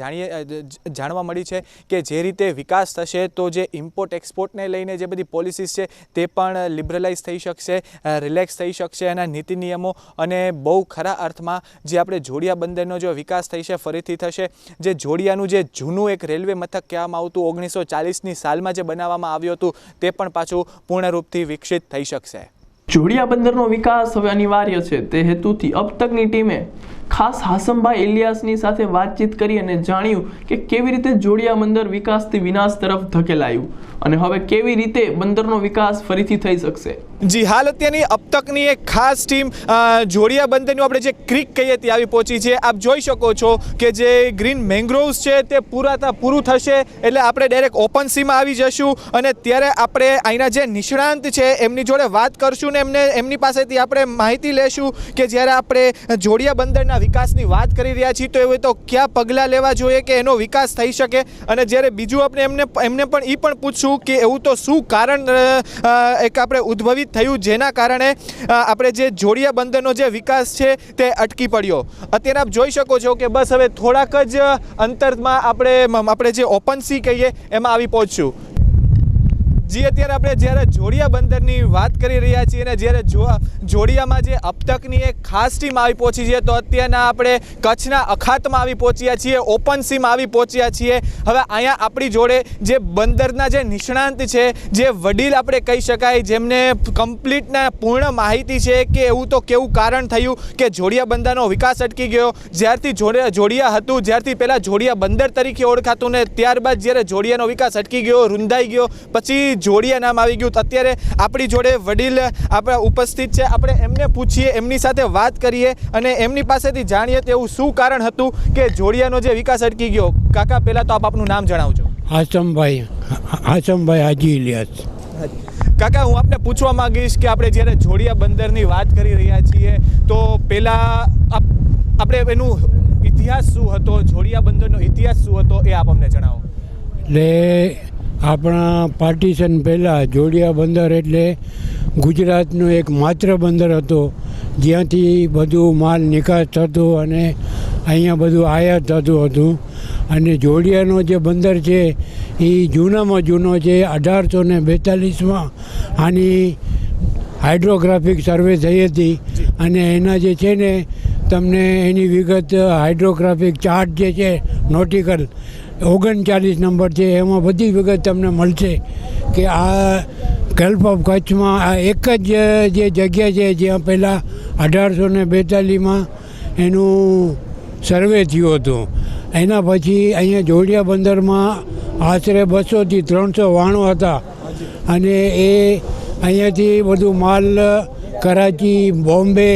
જાણવા મળી છે કે જે રીતે વિકાસ થશે તો જે ઇમ્પોર્ટ એક્સપોર્ટને લઈને જે બધી પોલિસીસ છે તે પણ લિબરલાઇઝ થઈ શકશે, રિલેક્સ થઈ શકશે એના નીતિ નિયમો, અને બહુ ખરા અર્થમાં જે આપણે જોડિયા બંદરનો જો વિકાસ થઈ છે ફરીથી થશે. જે જોડિયાનું જે જૂનું એક રેલવે મથક કહેવામાં આવતું 1940ની સાલમાં જે બનાવવામાં આવ્યું હતું તે પણ પાછું પૂર્ણરૂપથી વિકસિત થઈ શકશે. જોડિયા બંદરનો વિકાસ હવે અનિવાર્ય છે, તે હેતુથી અબ તકની ટીમે ખાસ હાસમભાઈ ઇલિયાસની સાથે વાતચીત કરી અને જાણ્યું કે કેવી રીતે જોડિયા બંદર વિકાસથી વિનાશ તરફ ધકેલાયું અને હવે કેવી રીતે બંદરનો વિકાસ ફરીથી થઈ શકશે. જી હાલ અત્યારની અબ તકની એક ખાસ ટીમ જોડિયા બંદરનું આપણે જે ક્રિક કહીએ ત્યાં આવી પહોંચી છે. આપ જોઈ શકો છો કે જે ગ્રીન મેંગ્રોવ્સ છે તે પૂરું થશે એટલે આપણે ડાયરેક્ટ ઓપન સીમાં આવી જશું, અને ત્યારે આપણે અહીંના જે નિષ્ણાંત છે એમની જોડે વાત કરશું ને એમની પાસેથી આપણે માહિતી લેશું કે જ્યારે આપણે જોડિયા બંદરના વિકાસની વાત કરી રહ્યા છીએ તો એવું તો કયા પગલાં લેવા જોઈએ કે એનો વિકાસ થઈ શકે. અને જ્યારે બીજું આપણે એમને પણ એ પણ પૂછશું કે એવું તો શું કારણ એક આપણે ઉદ્ભવિત ઉદ્ભવિત થયું, જેના કારણે આપણે જે જોડિયા બંદરનો જે વિકાસ છે તે અટકી પડ્યો. અત્યારે આપ જોઈ શકો છો કે બસ હવે થોડાક જ અંતરમાં આપણે જે ઓપન સી કહીએ એમાં આવી પહોંચશું. જી, અત્યારે આપણે જ્યારે જોડિયા બંદરની વાત કરી રહ્યા છીએ અને જ્યારે જોડિયામાં જે अब તકની એક ખાસ ટીમ આવી પહોંચી છે, તો અત્યારના આપણે કચ્છના અખાતમાં આવી પહોંચ્યા છીએ, ઓપન સીમાં આવી પહોંચ્યા છીએ. હવે અહીંયા આપણી જોડે જે બંદરના જે નિષ્ણાંત છે, જે વડીલ આપણે કહી શકાય, જેમને કમ્પ્લીટના પૂર્ણ માહિતી છે કે એવું તો કેવું કારણ થયું કે જોડિયા બંદરનો વિકાસ અટકી ગયો. જ્યારથી જોડિયા હતું, જ્યારથી પહેલાં જોડિયા બંદર તરીકે ઓળખાતું ને ત્યારબાદ જ્યારે જોડિયાનો વિકાસ અટકી ગયો, રૂંધાઈ ગયો, પછી જોડિયા નામ આવી ગયું. અત્યારે આપણી જોડે વડીલ આપણા ઉપસ્થિત છે, આપણે એમને પૂછીએ, એમની સાથે વાત કરીએ અને એમની પાસેથી જાણીએ તેવું શું કારણ હતું કે જોડિયાનો જે વિકાસ અટકી ગયો. કાકા, પહેલાં તો આપ આપનું નામ જણાવજો. હાસમભાઈ હાજી ઇલિયાસ. કાકા, હું આપને પૂછવા માંગીશ કે આપણે જ્યારે જોડિયા બંદરની વાત કરી રહ્યા છીએ તો પહેલાં આપણે એનું ઇતિહાસ શું હતો, જોડિયા બંદરનો ઇતિહાસ શું હતો એ આપ અમને જણાવો. એટલે આપણા પાર્ટીશન પહેલાં જોડિયા બંદર એટલે ગુજરાતનો એક માત્ર બંદર હતો, જ્યાંથી બધું માલ નિકાસ થતો અને અહીંયા બધું આયાત થતું હતું. અને જોડિયાનો જે બંદર છે એ જૂનામાં જૂનો છે. 1842માં આની હાઇડ્રોગ્રાફિક સર્વે થઈ હતી અને એના જે છે ને તમને એની વિગત હાઇડ્રોગ્રાફિક ચાર્ટ જે છે નોટિકલ 39 નંબર છે, એમાં બધી વિગત તમને મળશે કે આ ગલ્ફ ઓફ કચ્છમાં આ એક જ જે જગ્યા છે જ્યાં પહેલાં 1842માં એનું સર્વે થયું હતું. એના પછી અહીંયા જોડિયા બંદરમાં આશરે 200થી 300 વાણો હતા અને એ અહીંયાથી બધું માલ કરાચી, બોમ્બે,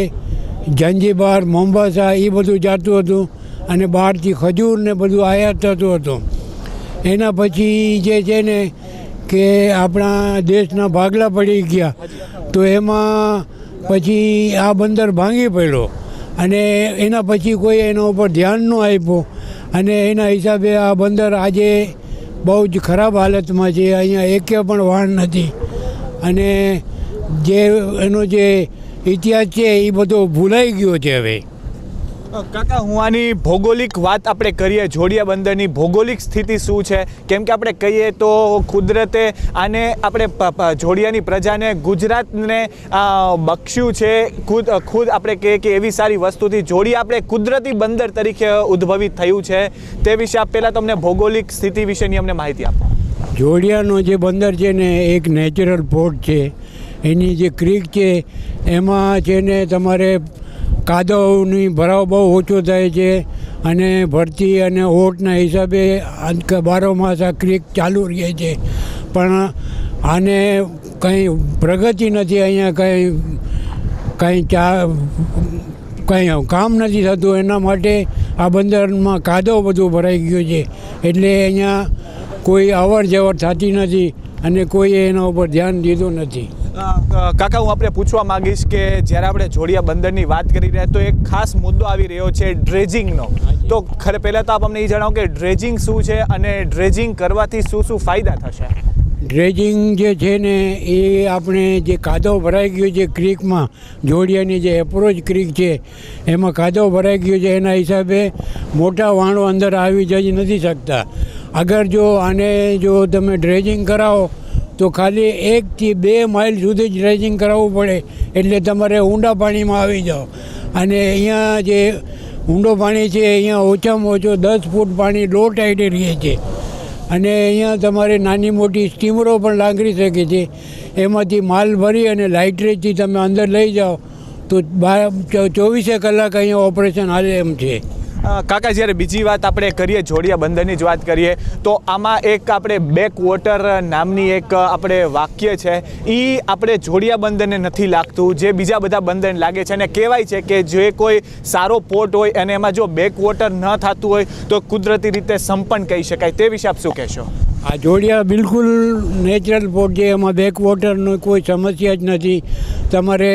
ઝંઝીબાર, મોમ્બાસા એ બધું જતું હતું અને બહારથી ખજૂર ને બધું આયાત થતું હતું. એના પછી જે છે ને કે આપણા દેશના ભાગલા પડી ગયા, તો એમાં પછી આ બંદર ભાંગી પડ્યો અને એના પછી કોઈ એના ઉપર ધ્યાન ન આપ્યું અને એના હિસાબે આ બંદર આજે બહુ જ ખરાબ હાલતમાં છે. અહીંયા એકે પણ વાહન નથી અને જે એનો જે ઇતિહાસ છે એ બધો ભૂલાઈ ગયો છે હવે. કાકા, હું આની ભૌગોલિક વાત આપણે કરીએ, જોડિયા બંદરની ભૌગોલિક સ્થિતિ શું છે? કેમ કે આપણે કહીએ તો કુદરતે આને આપણે જોડિયાની પ્રજાને, ગુજરાતને બખ્શ્યું છે. ખુદ આપણે કહીએ કે એવી સારી વસ્તુથી જોડિયા આપણે કુદરતી બંદર તરીકે ઉદ્ભવિત થયું છે. તે વિશે આપ પહેલાં તમને ભૌગોલિક સ્થિતિ વિશેની અમને માહિતી આપો. જોડિયાનો જે બંદર છે ને એક નેચરલ પોર્ટ છે. એની જે ક્રીક છે એમાં છે ને તમારે કાદવની ભરાવ બહુ ઓછો થાય છે અને ભરતી અને ઓટના હિસાબે બારોમાસ આ ક્રીક ચાલુ રહે છે. પણ આને કંઈ પ્રગતિ નથી, અહીંયા કંઈ કામ નથી થતું. એના માટે આ બંદરમાં કાદવ બધું ભરાઈ ગયું છે એટલે અહીંયા કોઈ અવર જવર થતી નથી અને કોઈએ એના ઉપર ધ્યાન દીધું નથી. કાકા, હું આપણે પૂછવા માંગીશ કે જ્યારે આપણે જોડિયા બંદરની વાત કરી રહ્યા તો એક ખાસ મુદ્દો આવી રહ્યો છે ડ્રેજિંગનો. તો પહેલાં તો આપ અમને એ જણાવો કે ડ્રેજિંગ શું છે અને ડ્રેજિંગ કરવાથી શું શું ફાયદા થશે? ડ્રેજિંગ જે છે ને એ આપણે જે કાદવ ભરાઈ ગયું છે ક્રીકમાં, જોડિયાની જે એપ્રોચ ક્રીક છે એમાં કાદવ ભરાઈ ગયું છે, એના હિસાબે મોટા વાણો અંદર આવી જઈ નથી શકતા. અગર જો આને જો તમે ડ્રેજિંગ કરાવો તો ખાલી 1 થી 2 માઇલ સુધી જ ડ્રેજિંગ કરાવવું પડે એટલે તમારે ઊંડા પાણીમાં આવી જાઓ. અને અહીંયા જે ઊંડો પાણી છે અહીંયા ઓછામાં ઓછો 10 ફૂટ પાણી લો ટાઈડે રહે છે અને અહીંયા તમારે નાની મોટી સ્ટીમરો પણ લાંગરી શકે છે. એમાંથી માલ ભરી અને લાઇટરેજથી તમે અંદર લઈ જાઓ તો 24 કલાક અહીંયા ઓપરેશન હાલે એમ છે. કાકા, જ્યારે બીજી વાત આપણે કરીએ, જોડિયા બંદરની જ વાત કરીએ તો આમાં એક આપણે બેક વોટર નામની એક આપણે વાક્ય છે, એ આપણે જોડિયા બંદરને નથી લાગતું, જે બીજા બધા બંદરને લાગે છે. અને કહેવાય છે કે જે કોઈ સારો પોર્ટ હોય અને એમાં જો બેક વોટર ન થતું હોય તો કુદરતી રીતે સંપન્ન કહી શકાય. તે વિશે આપ શું કહેશો? આ જોડિયા બિલકુલ નેચરલ પોર્ટ છે, એમાં બેક વોટરનો કોઈ સમસ્યા જ નથી. તમારે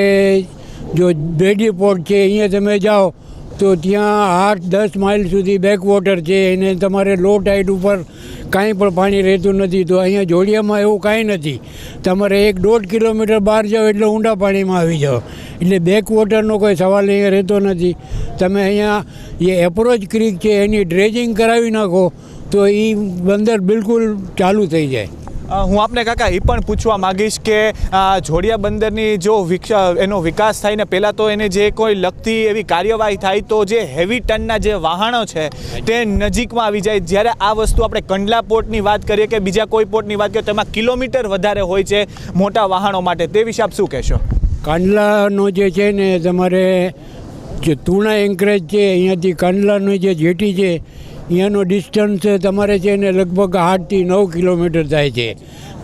જો બેડી પોર્ટ છે અહીંયા તમે જાઓ તો ત્યાં 8-10 માઇલ સુધી બેક વોટર છે એને તમારે લો ટાઈડ ઉપર કાંઈ પણ પાણી રહેતું નથી. તો અહીંયા જોડિયામાં એવું કાંઈ નથી. તમારે 1-1.5 કિલોમીટર બહાર જાઓ એટલે ઊંડા પાણીમાં આવી જાઓ. એટલે બેક વોટરનો કોઈ સવાલ અહીંયા રહેતો નથી. તમે અહીંયા જે એપ્રોચ ક્રીક છે એની ડ્રેજિંગ કરાવી નાખો તો એ બંદર બિલકુલ ચાલુ થઈ જાય. હું આપને કાકા એ પણ પૂછવા માગીશ કે જોડિયા બંદરની જો એનો વિકાસ થાય ને પહેલાં તો એને જે કોઈ લગતી એવી કાર્યવાહી થાય તો જે હેવી ટનના જે વાહનો છે તે નજીકમાં આવી જાય. જ્યારે આ વસ્તુ આપણે કંડલા પોર્ટની વાત કરીએ કે બીજા કોઈ પોર્ટની વાત કરીએ તો એમાં કિલોમીટર વધારે હોય છે મોટા વાહનો માટે. તે વિશે આપ શું કહેશો? કાંડલાનો જે છે ને તમારે જે તુણા એન્કરેજ છે અહીંયાથી કાંડલાનો જે જેટી છે અહીંયાનો ડિસ્ટન્સ તમારે છે ને લગભગ 8થી 9 કિલોમીટર થાય છે.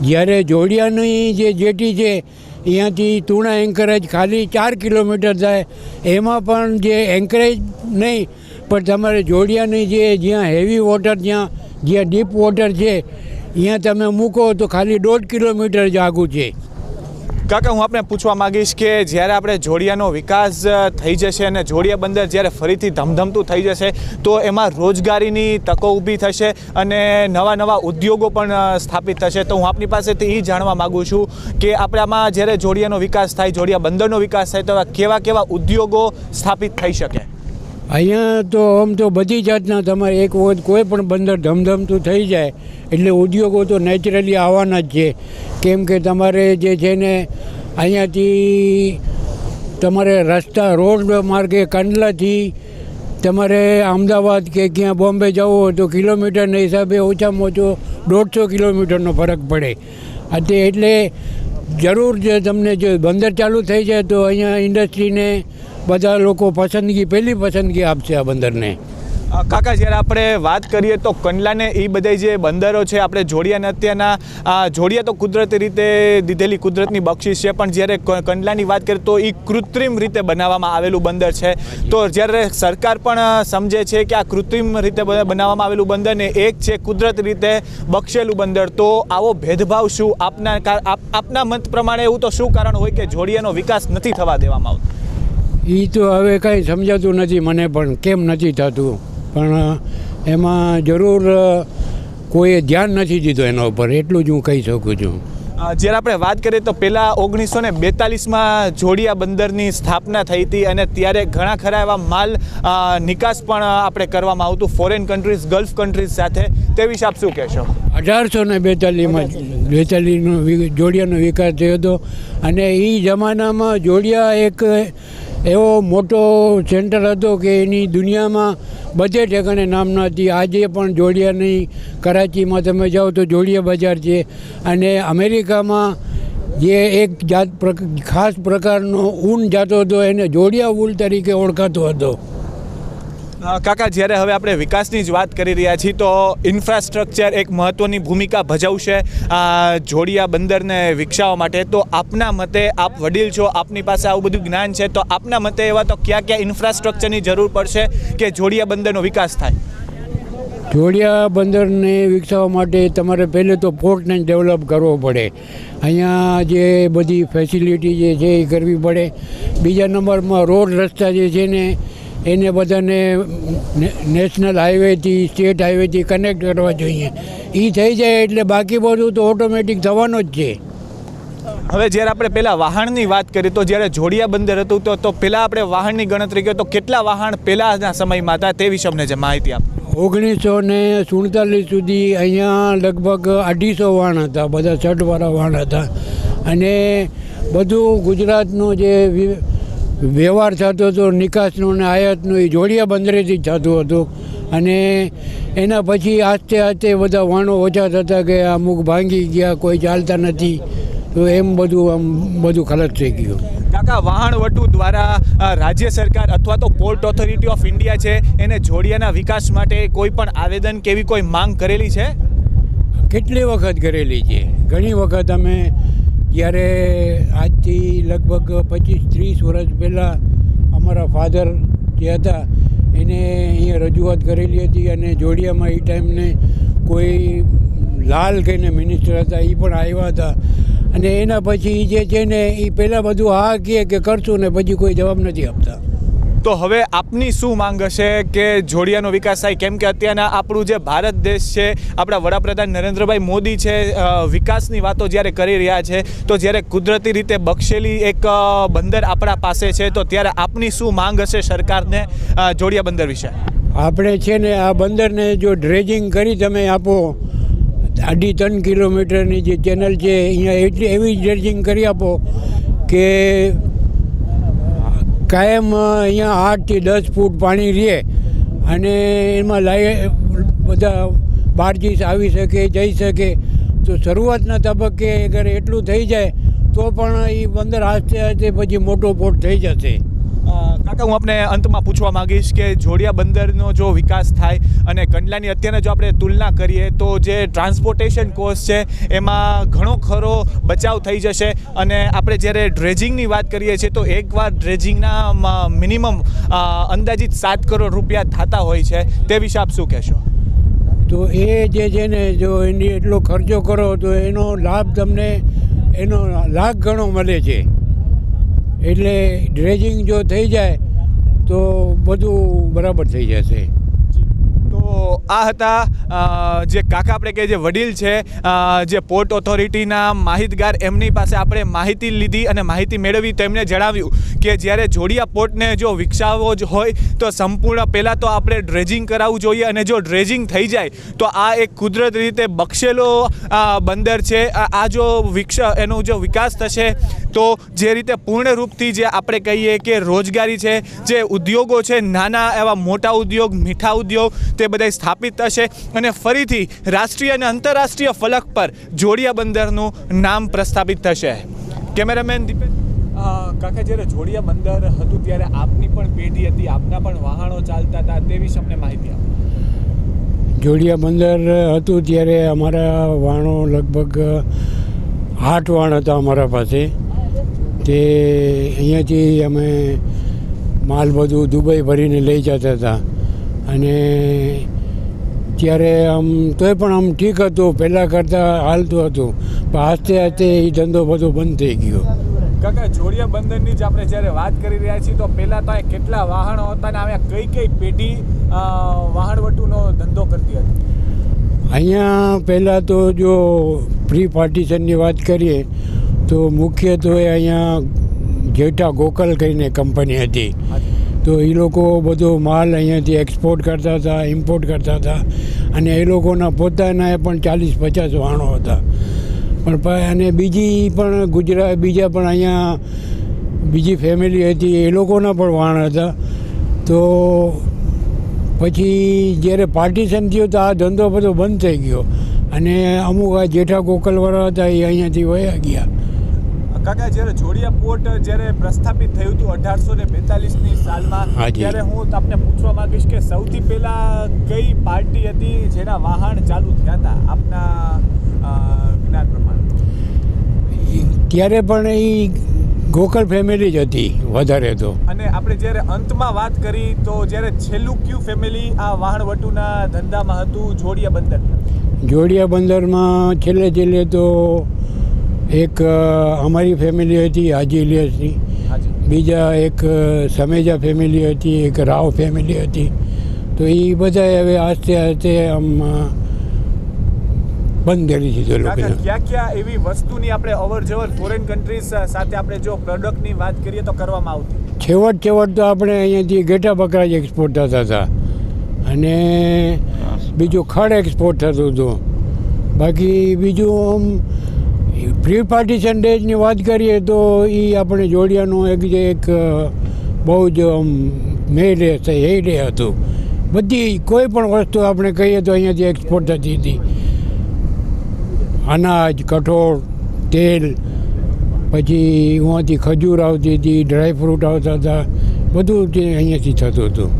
જ્યારે જોડિયાની જે જેટી છે અહીંયાથી તુણા એન્કરેજ ખાલી 4 કિલોમીટર થાય. એમાં પણ જે એન્કરેજ નહીં પણ તમારે જોડિયાની જ્યાં હેવી વોટર જ્યાં ડીપ વોટર છે અહીંયા તમે મૂકો તો ખાલી 1.5 કિલોમીટર જ આગું છે. કાકા હું આપને પૂછવા માગીશ કે જ્યારે આપણે જોડિયાનો વિકાસ થઈ જશે અને જોડિયા બંદર જ્યારે ફરીથી ધમધમતું થઈ જશે તો એમાં રોજગારીની તકો ઊભી થશે અને નવા ઉદ્યોગો પણ સ્થાપિત થશે. તો હું આપની પાસેથી એ જાણવા માગું છું કે આપણે આમાં જ્યારે જોડિયાનો વિકાસ થાય, જોડિયા બંદરનો વિકાસ થાય તો કેવા ઉદ્યોગો સ્થાપિત થઈ શકે? અહીંયા તો આમ તો બધી જાતના તમારે એક વખત કોઈ પણ બંદર ધમધમતું થઈ જાય એટલે ઉદ્યોગો તો નેચરલી આવવાના જ છે. કેમ કે તમારે જે છે ને અહીંયાથી તમારે રસ્તા રોડ માર્ગે કંડલાથી તમારે અમદાવાદ કે ક્યાં બોમ્બે જવું હોય તો કિલોમીટરના હિસાબે ઓછામાં ઓછો 150 કિલોમીટરનો ફરક પડે. એટલે જરૂર જે તમને જો બંદર ચાલુ થઈ જાય તો અહીંયા ઇન્ડસ્ટ્રીને બધા લોકો પહેલી પસંદગી આપશે આ બંદરને. કાકા જ્યારે આપણે વાત કરીએ તો કંડલાને એ બધા જે બંદરો છે આપણે જોડિયા અત્યારના જોડિયા તો કુદરતી રીતે દીધેલી કુદરતની બક્ષિસ છે પણ જ્યારે કંડલાની વાત કરીએ તો એ કૃત્રિમ રીતે બનાવવામાં આવેલું બંદર છે. તો જ્યારે સરકાર પણ સમજે છે કે આ કૃત્રિમ રીતે બનાવવામાં આવેલું બંદર ને એક છે કુદરતી રીતે બક્ષેલું બંદર, તો આવો ભેદભાવ શું આપના મત પ્રમાણે એવું તો શું કારણ હોય કે જોડિયાનો વિકાસ નથી થવા દેવામાં આવતો? એ તો હવે કાંઈ સમજાતું નથી મને પણ કેમ નથી થતું, પણ એમાં જરૂર કોઈએ ધ્યાન નથી દીધું એના ઉપર, એટલું જ હું કહી શકું છું. જ્યારે આપણે વાત કરીએ તો પહેલાં 1942માં જોડિયા બંદરની સ્થાપના થઈ હતી અને ત્યારે ઘણા ખરા એવા માલ નિકાસ પણ આપણે કરવામાં આવતું ફોરેન કન્ટ્રીઝ, ગલ્ફ કન્ટ્રીઝ સાથે. તે વિશે આપ શું કહેશો? 1842માં જોડિયાનો વિકાસ થયો હતો અને એ જમાનામાં જોડિયા એક એવો મોટો સેન્ટર હતો કે એની દુનિયામાં બધે ઠેકાણે નામના હતી. આજે પણ જોડિયાની કરાચીમાં તમે જાઓ તો જોડિયા બજાર છે અને અમેરિકામાં જે એક ખાસ પ્રકારનો ઊન જાતો હતો એને જોડિયા ઊલ તરીકે ઓળખાતો હતો. કાકા જ્યારે હવે આપણે વિકાસની જ વાત કરી રહ્યા છીએ તો ઇન્ફ્રાસ્ટ્રક્ચર એક મહત્ત્વની ભૂમિકા ભજવશે જોડિયા બંદરને વિકસાવવા માટે. તો આપના મતે, આપ વડીલ છો, આપની પાસે આવું બધું જ્ઞાન છે, તો આપના મતે એવા તો ક્યાં ઇન્ફ્રાસ્ટ્રક્ચરની જરૂર પડશે કે જોડિયા બંદરનો વિકાસ થાય? જોડિયા બંદરને વિકસાવવા માટે તમારે પહેલે તો પોર્ટને ડેવલપ કરવો પડે. અહીંયા જે બધી ફેસિલિટી જે છે એ કરવી પડે. બીજા નંબરમાં રોડ રસ્તા જે છે ને એને બધાને નેશનલ હાઈવેથી, સ્ટેટ હાઈવેથી કનેક્ટ કરવા જોઈએ. એ થઈ જાય એટલે બાકી બધું તો ઓટોમેટિક થવાનું જ છે. હવે જ્યારે આપણે પહેલાં વાહનની વાત કરીએ તો જ્યારે જોડિયા બંદર હતું તો પહેલાં આપણે વાહનની ગણતરી કરીએ તો કેટલા વાહન પહેલાંના સમયમાં હતા તે વિશે અમને જે માહિતી આપ. 1947 સુધી અહીંયા લગભગ 250 વાહન હતા, બધા છઠવાળા વાહન હતા અને બધું ગુજરાતનું જે વ્યવહાર થતો હતો નિકાસનો અને આયાતનો એ જોડિયા બંદરેથી જ થતું હતું. અને એના પછી આસ્તે બધા વાહનો ઓછા થતા ગયા, અમુક ભાંગી ગયા, કોઈ ચાલતા નથી, તો એમ બધું ખલાસ થઈ ગયું. કાકા, વહાણવટુ દ્વારા રાજ્ય સરકાર અથવા તો પોર્ટ ઓથોરિટી ઓફ ઇન્ડિયા છે એને જોડિયાના વિકાસ માટે કોઈ પણ આવેદન કે એવી કોઈ માંગ કરેલી છે? કેટલી વખત કરેલી છે, ઘણી વખત. અમે જ્યારે આજથી લગભગ 25-30 વર્ષ પહેલાં અમારા ફાધર જે હતા એને અહીંયા રજૂઆત કરેલી હતી અને જોડિયામાં એ ટાઈમને કોઈ લાલ કહીને મિનિસ્ટર હતા એ પણ આવ્યા હતા અને એના પછી જે છે ને એ પહેલાં બધું હા કહે કે કરશું ને પછી કોઈ જવાબ નથી આપતા. તો હવે આપની શું માંગ હશે કે જોડિયાનો વિકાસ થાય? કેમ કે અત્યારના આપણું જે ભારત દેશ છે, આપણા વડાપ્રધાન નરેન્દ્રભાઈ મોદી છે, વિકાસની વાતો જ્યારે કરી રહ્યા છે, તો જ્યારે કુદરતી રીતે બક્ષેલી એક બંદર આપણા પાસે છે, તો ત્યારે આપની શું માંગ હશે સરકારને જોડિયા બંદર વિશે? આપણે છે ને આ બંદરને જો ડ્રેજિંગ કરી તમે આપો, 2.5-3 કિલોમીટરની જે ચેનલ છે અહીંયા એવી ડ્રેજિંગ કરી આપો કે કાયમ અહીંયા 8 થી 10 ફૂટ પાણી રહે અને એમાં બધા બારજી આવી શકે, જઈ શકે. તો શરૂઆતના તબક્કે અગર એટલું થઈ જાય તો પણ એ બંદર આસ્તે આસ્તે પછી મોટો પોર્ટ થઈ જશે. કાકા, હું આપને અંતમાં પૂછવા માંગીશ કે જોડિયા બંદરનો જો વિકાસ થાય અને કંડલાની અત્યારે જો આપણે તુલના કરીએ તો જે ટ્રાન્સપોર્ટેશન કોસ્ટ છે એમાં ઘણો ખરો બચાવ થઈ જશે. અને આપણે જ્યારે ડ્રેજિંગની વાત કરીએ છીએ તો એકવાર ડ્રેજિંગના મિનિમમ અંદાજિત 7 કરોડ રૂપિયા થતા હોય છે. તે વિશે આપ શું કહેશો? તો એ જે છે ને, જો એની એટલો ખર્ચો કરો તો એનો લાભ તમને એનો લાખ ગણો મળે છે. એટલે ડ્રેજિંગ જો થઈ જાય તો બધું બરાબર થઈ જશે. તો આ હતા જે કાકા આપણે કે જે વડીલ છે, જે પોર્ટ ઓથોરિટીના માહિતગાર, એમની પાસે આપણે માહિતી લીધી અને માહિતી મેળવી. તેમણે જણાવ્યું કે જ્યારે જોડિયા પોર્ટને જો વિકસાવવો જ હોય તો સંપૂર્ણ પહેલાં તો આપણે ડ્રેજિંગ કરાવવું જોઈએ, અને જો ડ્રેજિંગ થઈ જાય તો આ એક કુદરત રીતે બક્ષેલો બંદર છે. આ જો એનો જો વિકાસ થશે તો જે રીતે પૂર્ણ રૂપથી જે આપણે કહીએ કે રોજગારી છે, જે ઉદ્યોગો છે, નાના એવા મોટા ઉદ્યોગ, મીઠા ઉદ્યોગ, તે બધા સ્થાપિત થશે અને ફરીથી રાષ્ટ્રીય અને આંતરરાષ્ટ્રીય ફલક પર જોડિયા બંદરનું નામ પ્રસ્થાપિત થશે. કેમેરામેન દીપેન. કાકા, જ્યારે જોડિયા બંદર હતું ત્યારે આપની પણ પેઢી હતી, આપના પણ વાહનો ચાલતા હતા, તે વિશે અમને માહિતી આપો. જોડિયા બંદર હતું ત્યારે અમારા વાહનો લગભગ 8 વાહન હતા અમારા પાસે. તે અહીંયાથી અમે માલ બધું દુબઈ ભરીને લઈ જતા હતા. અને ત્યારે આમ તોય પણ આમ ઠીક હતું, પહેલાં કરતાં હાલતું હતું, પણ આસ્તે આસ્તે એ ધંધો બધો બંધ થઈ ગયો. કાકા, જોડિયા બંદરની જ આપણે જ્યારે વાત કરી રહ્યા છીએ તો પહેલાં તો કેટલા વાહનો હતા ને અહીંયા કઈ પેઢી વાહનવટુનો ધંધો કરતી હતી? અહીંયા પહેલાં તો જો પ્રી પાર્ટીશનની વાત કરીએ તો મુખ્યત્વે અહીંયા જેઠા ગોકલ કરીને કંપની હતી. તો એ લોકો બધો માલ અહીંયાથી એક્સપોર્ટ કરતા હતા, ઇમ્પોર્ટ કરતા હતા. અને એ લોકોના પોતાના પણ 40-50 વાહનો હતા. પણ અને બીજી પણ બીજા પણ અહીંયા બીજી ફેમિલી હતી, એ લોકોના પણ વાહન હતા. તો પછી જ્યારે પાર્ટીશન થયું તો આ ધંધો બધો બંધ થઈ ગયો અને અમુક આ જેઠા ગોકલવાળા હતા એ અહીંયાથી વયા ગયા. કાકા, જ્યારે જોડિયા પોર્ટ જ્યારે પ્રસ્થાપિત થયું હતું 1842ની સાલમાં, ત્યારે હું આપને પૂછવા માંગીશ કે સૌથી પહેલા કઈ પાર્ટી હતી જેના વાહન ચાલુ થયા હતા આપના જ્ઞાન પ્રમાણે? ત્યારે પણ એ ગોકલ ફેમિલી જ હતી વધારે તો. અને આપણે જ્યારે અંતમાં વાત કરી તો જ્યારે છેલ્લું કયું ફેમિલી આ વાહનવટુના ધંધામાં હતું જોડિયા બંદર? જોડિયા બંદરમાં છેલ્લે તો એક અમારી ફેમિલી હતી હાજી ઇલિયાસની, બીજા એક સમેજા ફેમિલી હતી, એક રાવ ફેમિલી હતી. તો એ બધા હવે આસ્તે આસ્તે આમ બંધ કરી દીધો લોકોને. ક્યાં એવી વસ્તુની આપણે અવર જવર ફોરેન કન્ટ્રીઝ સાથે આપણે જો પ્રોડક્ટની વાત કરીએ તો કરવામાં આવતી? છેવટ તો આપણે અહીંયાથી ઘેટા બકરા જ એક્સપોર્ટ થતા હતા અને બીજું ખડ એક્સપોર્ટ થતું હતું. બાકી બીજું આમ પ્રી પાર્ટીશન ડેજની વાત કરીએ તો એ આપણે જોડિયાનું એક બહુ જ મેં ડે એ ડે હતું. બધી કોઈ પણ વસ્તુ આપણે કહીએ તો અહીંયાથી એક્સપોર્ટ થતી હતી. અનાજ, કઠોળ, તેલ, પછી અહીંયાથી ખજૂર આવતી હતી, ડ્રાય ફ્રૂટ આવતા હતા, બધું અહીંયાથી થતું હતું.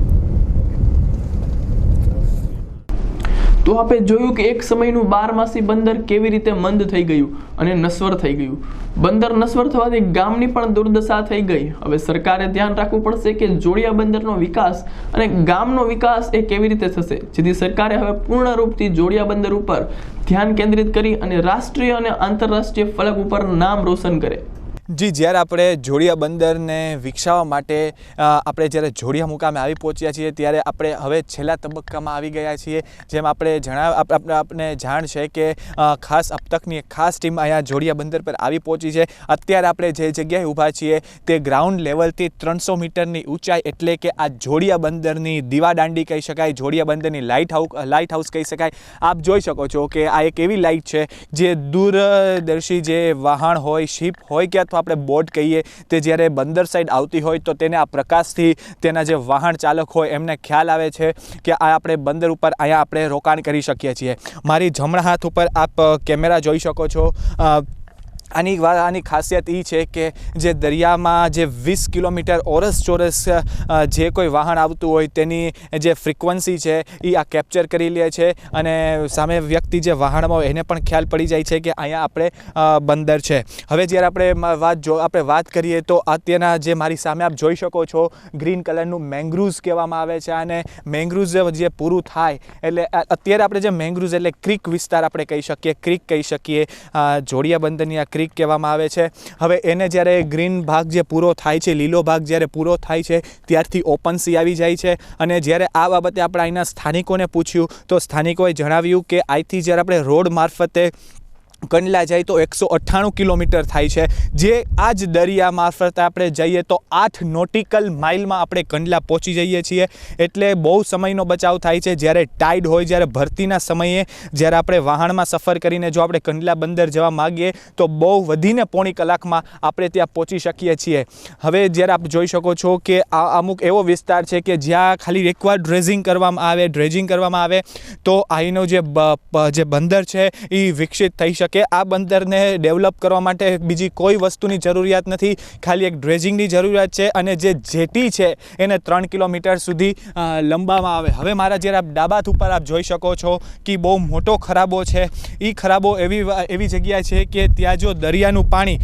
તો આપણે જોયું કે એક સમયનું બારમાસી બંદર કેવી રીતે મંદ થઈ ગયું અને નશ્વર થઈ ગયું. બંદર નશ્વર થવાથી ગામની પણ દુર્દશા થઈ ગઈ. હવે સરકારે ધ્યાન રાખવું પડશે કે જોડિયા બંદરનો વિકાસ અને ગામનો વિકાસ એ કેવી રીતે થશે, જેથી સરકારે હવે પૂર્ણ રૂપથી જોડિયા બંદર ઉપર ધ્યાન કેન્દ્રિત કરી અને રાષ્ટ્રીય અને આંતરરાષ્ટ્રીય ફલક ઉપર નામ રોશન કરે. જી, જ્યારે આપણે જોડિયા બંદરને વિકસાવવા માટે આપણે જ્યારે જોડિયા મુકામે આવી પહોંચ્યા છીએ ત્યારે આપણે હવે છેલ્લા તબક્કામાં આવી ગયા છીએ. જેમ આપણે આપણે જાણ છે કે ખાસ અબતકની એક ખાસ ટીમ અહીંયા જોડિયા બંદર પર આવી પહોંચી છે. અત્યારે આપણે જે જગ્યાએ ઊભા છીએ તે ગ્રાઉન્ડ લેવલથી 300 મીટરની ઊંચાઈ, એટલે કે આ જોડિયા બંદરની દીવાદાંડી કહી શકાય, જોડિયા બંદરની લાઇટ હાઉસ કહી શકાય. આપ જોઈ શકો છો કે આ એક એવી લાઇટ છે જે દૂરદર્શી જે વહાણ હોય, શિપ હોય કે અથવા આપણે બોટ કહીએ, તે જ્યારે બંદર સાઈડ આવતી હોય તો તેને આ પ્રકાશથી તેના જે વાહન ચાલક હોય એમને ખ્યાલ આવે છે કે આ આપણે બંદર ઉપર અહીંયા આપણે રોકાણ કરી શકીએ છીએ. મારી જમણા હાથ ઉપર આપ કેમેરા જોઈ શકો છો. આની ખાસિયત એ છે કે જે દરિયામાં જે 20 કિલોમીટર ચોરસ જે કોઈ વાહન આવતું હોય તેની જે ફ્રિકવન્સી છે એ આ કેપ્ચર કરી લે છે અને સામે વ્યક્તિ જે વાહનમાં હોય એને પણ ખ્યાલ પડી જાય છે કે અહીંયા આપણે બંદર છે. હવે જ્યારે આપણે વાત કરીએ તો અત્યારના જે મારી સામે આપ જોઈ શકો છો ગ્રીન કલરનું મેંગ્રુવ્સ કહેવામાં આવે છે. અને મેંગ્રુવ્સ જે પૂરું થાય એટલે અત્યારે આપણે જે મેંગ્રુવ્સ એટલે ક્રીક વિસ્તાર આપણે કહી શકીએ, ક્રીક કહી શકીએ, જોડિયા બંદરની આ ક્રીક કહેવામાં આવે છે. હવે એને જ્યારે ગ્રીન ભાગ જે પૂરો થાય છે, લીલો ભાગ જ્યારે પૂરો થાય છે ત્યારથી ઓપન સી આવી જાય છે. અને જ્યારે આ બાબતે આપણે અહીંના સ્થાનિકોને પૂછ્યું તો સ્થાનિકોએ જણાવ્યું કે અહીંથી જ્યારે આપણે રોડ મારફતે કંડલા જાય તો 198 કિલોમીટર થાય છે. જે આ જ દરિયા મારફતે આપણે જઈએ તો 8 નોટિકલ માઇલમાં આપણે કંડલા પહોંચી જઈએ છીએ. એટલે બહુ સમયનો બચાવ થાય છે. જ્યારે ટાઈડ હોય, જ્યારે ભરતીના સમયે જ્યારે આપણે વાહનમાં સફર કરીને જો આપણે કંડલા બંદર જવા માગીએ તો બહુ વધીને પોણી કલાકમાં આપણે ત્યાં પહોંચી શકીએ છીએ. હવે જ્યારે આપ જોઈ શકો છો કે આ અમુક એવો વિસ્તાર છે કે જ્યાં ખાલી એકવાર ડ્રેજિંગ કરવામાં આવે તો અહીંનો જે બંદર છે એ વિકસિત થઈ શકે. આ બંદરને ડેવલપ કરવા માટે બીજી કોઈ વસ્તુની જરૂરિયાત નથી, ખાલી એક ડ્રેજિંગની જરૂરિયાત છે. અને જે જેટી છે એને 3 કિલોમીટર સુધી લંબાવવામાં આવે. હવે મારા જ્યારે આપ ડાબા હાથ ઉપર આપ જોઈ શકો છો કે બહુ મોટો ખરાબો છે. એ ખરાબો એવી જગ્યા છે કે ત્યાં જો દરિયાનું પાણી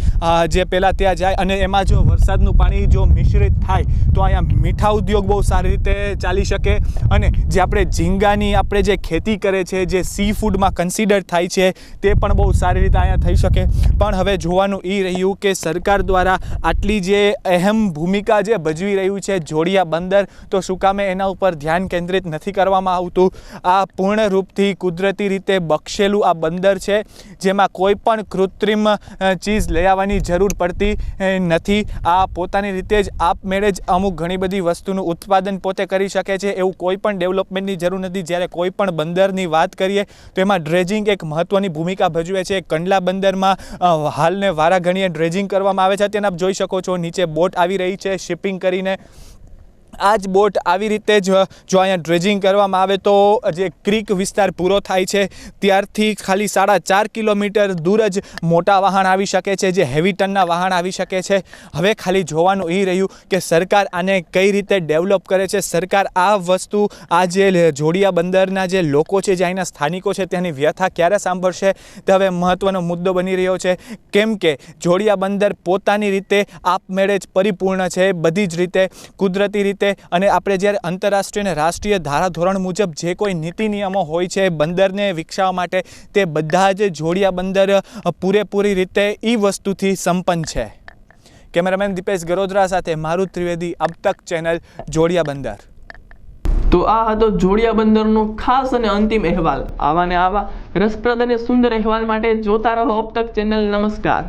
જે પહેલાં ત્યાં જાય અને એમાં જો વરસાદનું પાણી જો મિશ્રિત થાય તો અહીંયા મીઠા ઉદ્યોગ બહુ સારી રીતે ચાલી શકે. અને જે આપણે ઝીંગાની આપણે જે ખેતી કરે છે, જે સી ફૂડમાં કન્સિડર થાય છે, તે પણ બહુ સારી રીતે અહીંયા થઈ શકે. પણ હવે જોવાનું એ રહ્યું કે સરકાર દ્વારા આટલી જે અહેમ ભૂમિકા જે ભજવી રહ્યું છે જોડિયા બંદર, તો શું કામે એના ઉપર ધ્યાન કેન્દ્રિત નથી કરવામાં આવતું? આ પૂર્ણ રૂપથી કુદરતી રીતે બક્ષેલું આ બંદર છે જેમાં કોઈ પણ કૃત્રિમ ચીજ લઈ આવવાની જરૂર પડતી નથી. આ પોતાની રીતે જ આપમેળે જ અમુક ઘણી બધી વસ્તુનું ઉત્પાદન પોતે કરી શકે છે. એવું કોઈ પણ ડેવલપમેન્ટની જરૂર નથી. જ્યારે કોઈ પણ બંદરની વાત કરીએ તો એમાં ડ્રેજિંગ એક મહત્ત્વની ભૂમિકા ભજવે છે. કંડલા બંદરમાં હાલને વારા ઘણીએ ડ્રેજિંગ કરવામાં આવે છે. તેને આપ જોઈ શકો છો નીચે બોટ આવી રહી છે શિપિંગ કરીને. આ જ બોટ આવી રીતે જ જો અહીંયા ડ્રેજિંગ કરવામાં આવે તો જે ક્રીક વિસ્તાર પૂરો થાય છે ત્યારથી ખાલી 4.5 કિલોમીટર દૂર જ મોટા વાહન આવી શકે છે, જે હેવી ટનના વાહન આવી શકે છે. હવે ખાલી જોવાનું એ રહ્યું કે સરકાર આને કઈ રીતે ડેવલપ કરે છે. સરકાર આ વસ્તુ, આ જે જોડિયા બંદરના જે લોકો છે, જે અહીંના સ્થાનિકો છે, તેની વ્યથા ક્યારે સાંભળશે તે હવે મહત્ત્વનો મુદ્દો બની રહ્યો છે. કેમ કે જોડિયા બંદર પોતાની રીતે આપમેળે જ પરિપૂર્ણ છે, બધી જ રીતે, કુદરતી રીતે. અને આપણે જ્યારે આંતરરાષ્ટ્રીય અને રાષ્ટ્રીય ધારાધોરણ મુજબ જે કોઈ નીતિ નિયમો હોય છે બંદરને વિકસાવવા માટે, તે બધા જ જોડિયા બંદર પૂરેપૂરી રીતે એ વસ્તુથી સંપન્ન છે. કેમેરામેન દીપેશ ગરોદરા સાથે મારુત ત્રિવેદી, અબતક ચેનલ, જોડિયા બંદર. તો આ હતો જોડિયા બંદરનો ખાસ અને અંતિમ અહેવાલ. આવા ને આવા રસપ્રદ અને સુંદર અહેવાલ માટે જોતા રહો અબતક ચેનલ. નમસ્કાર.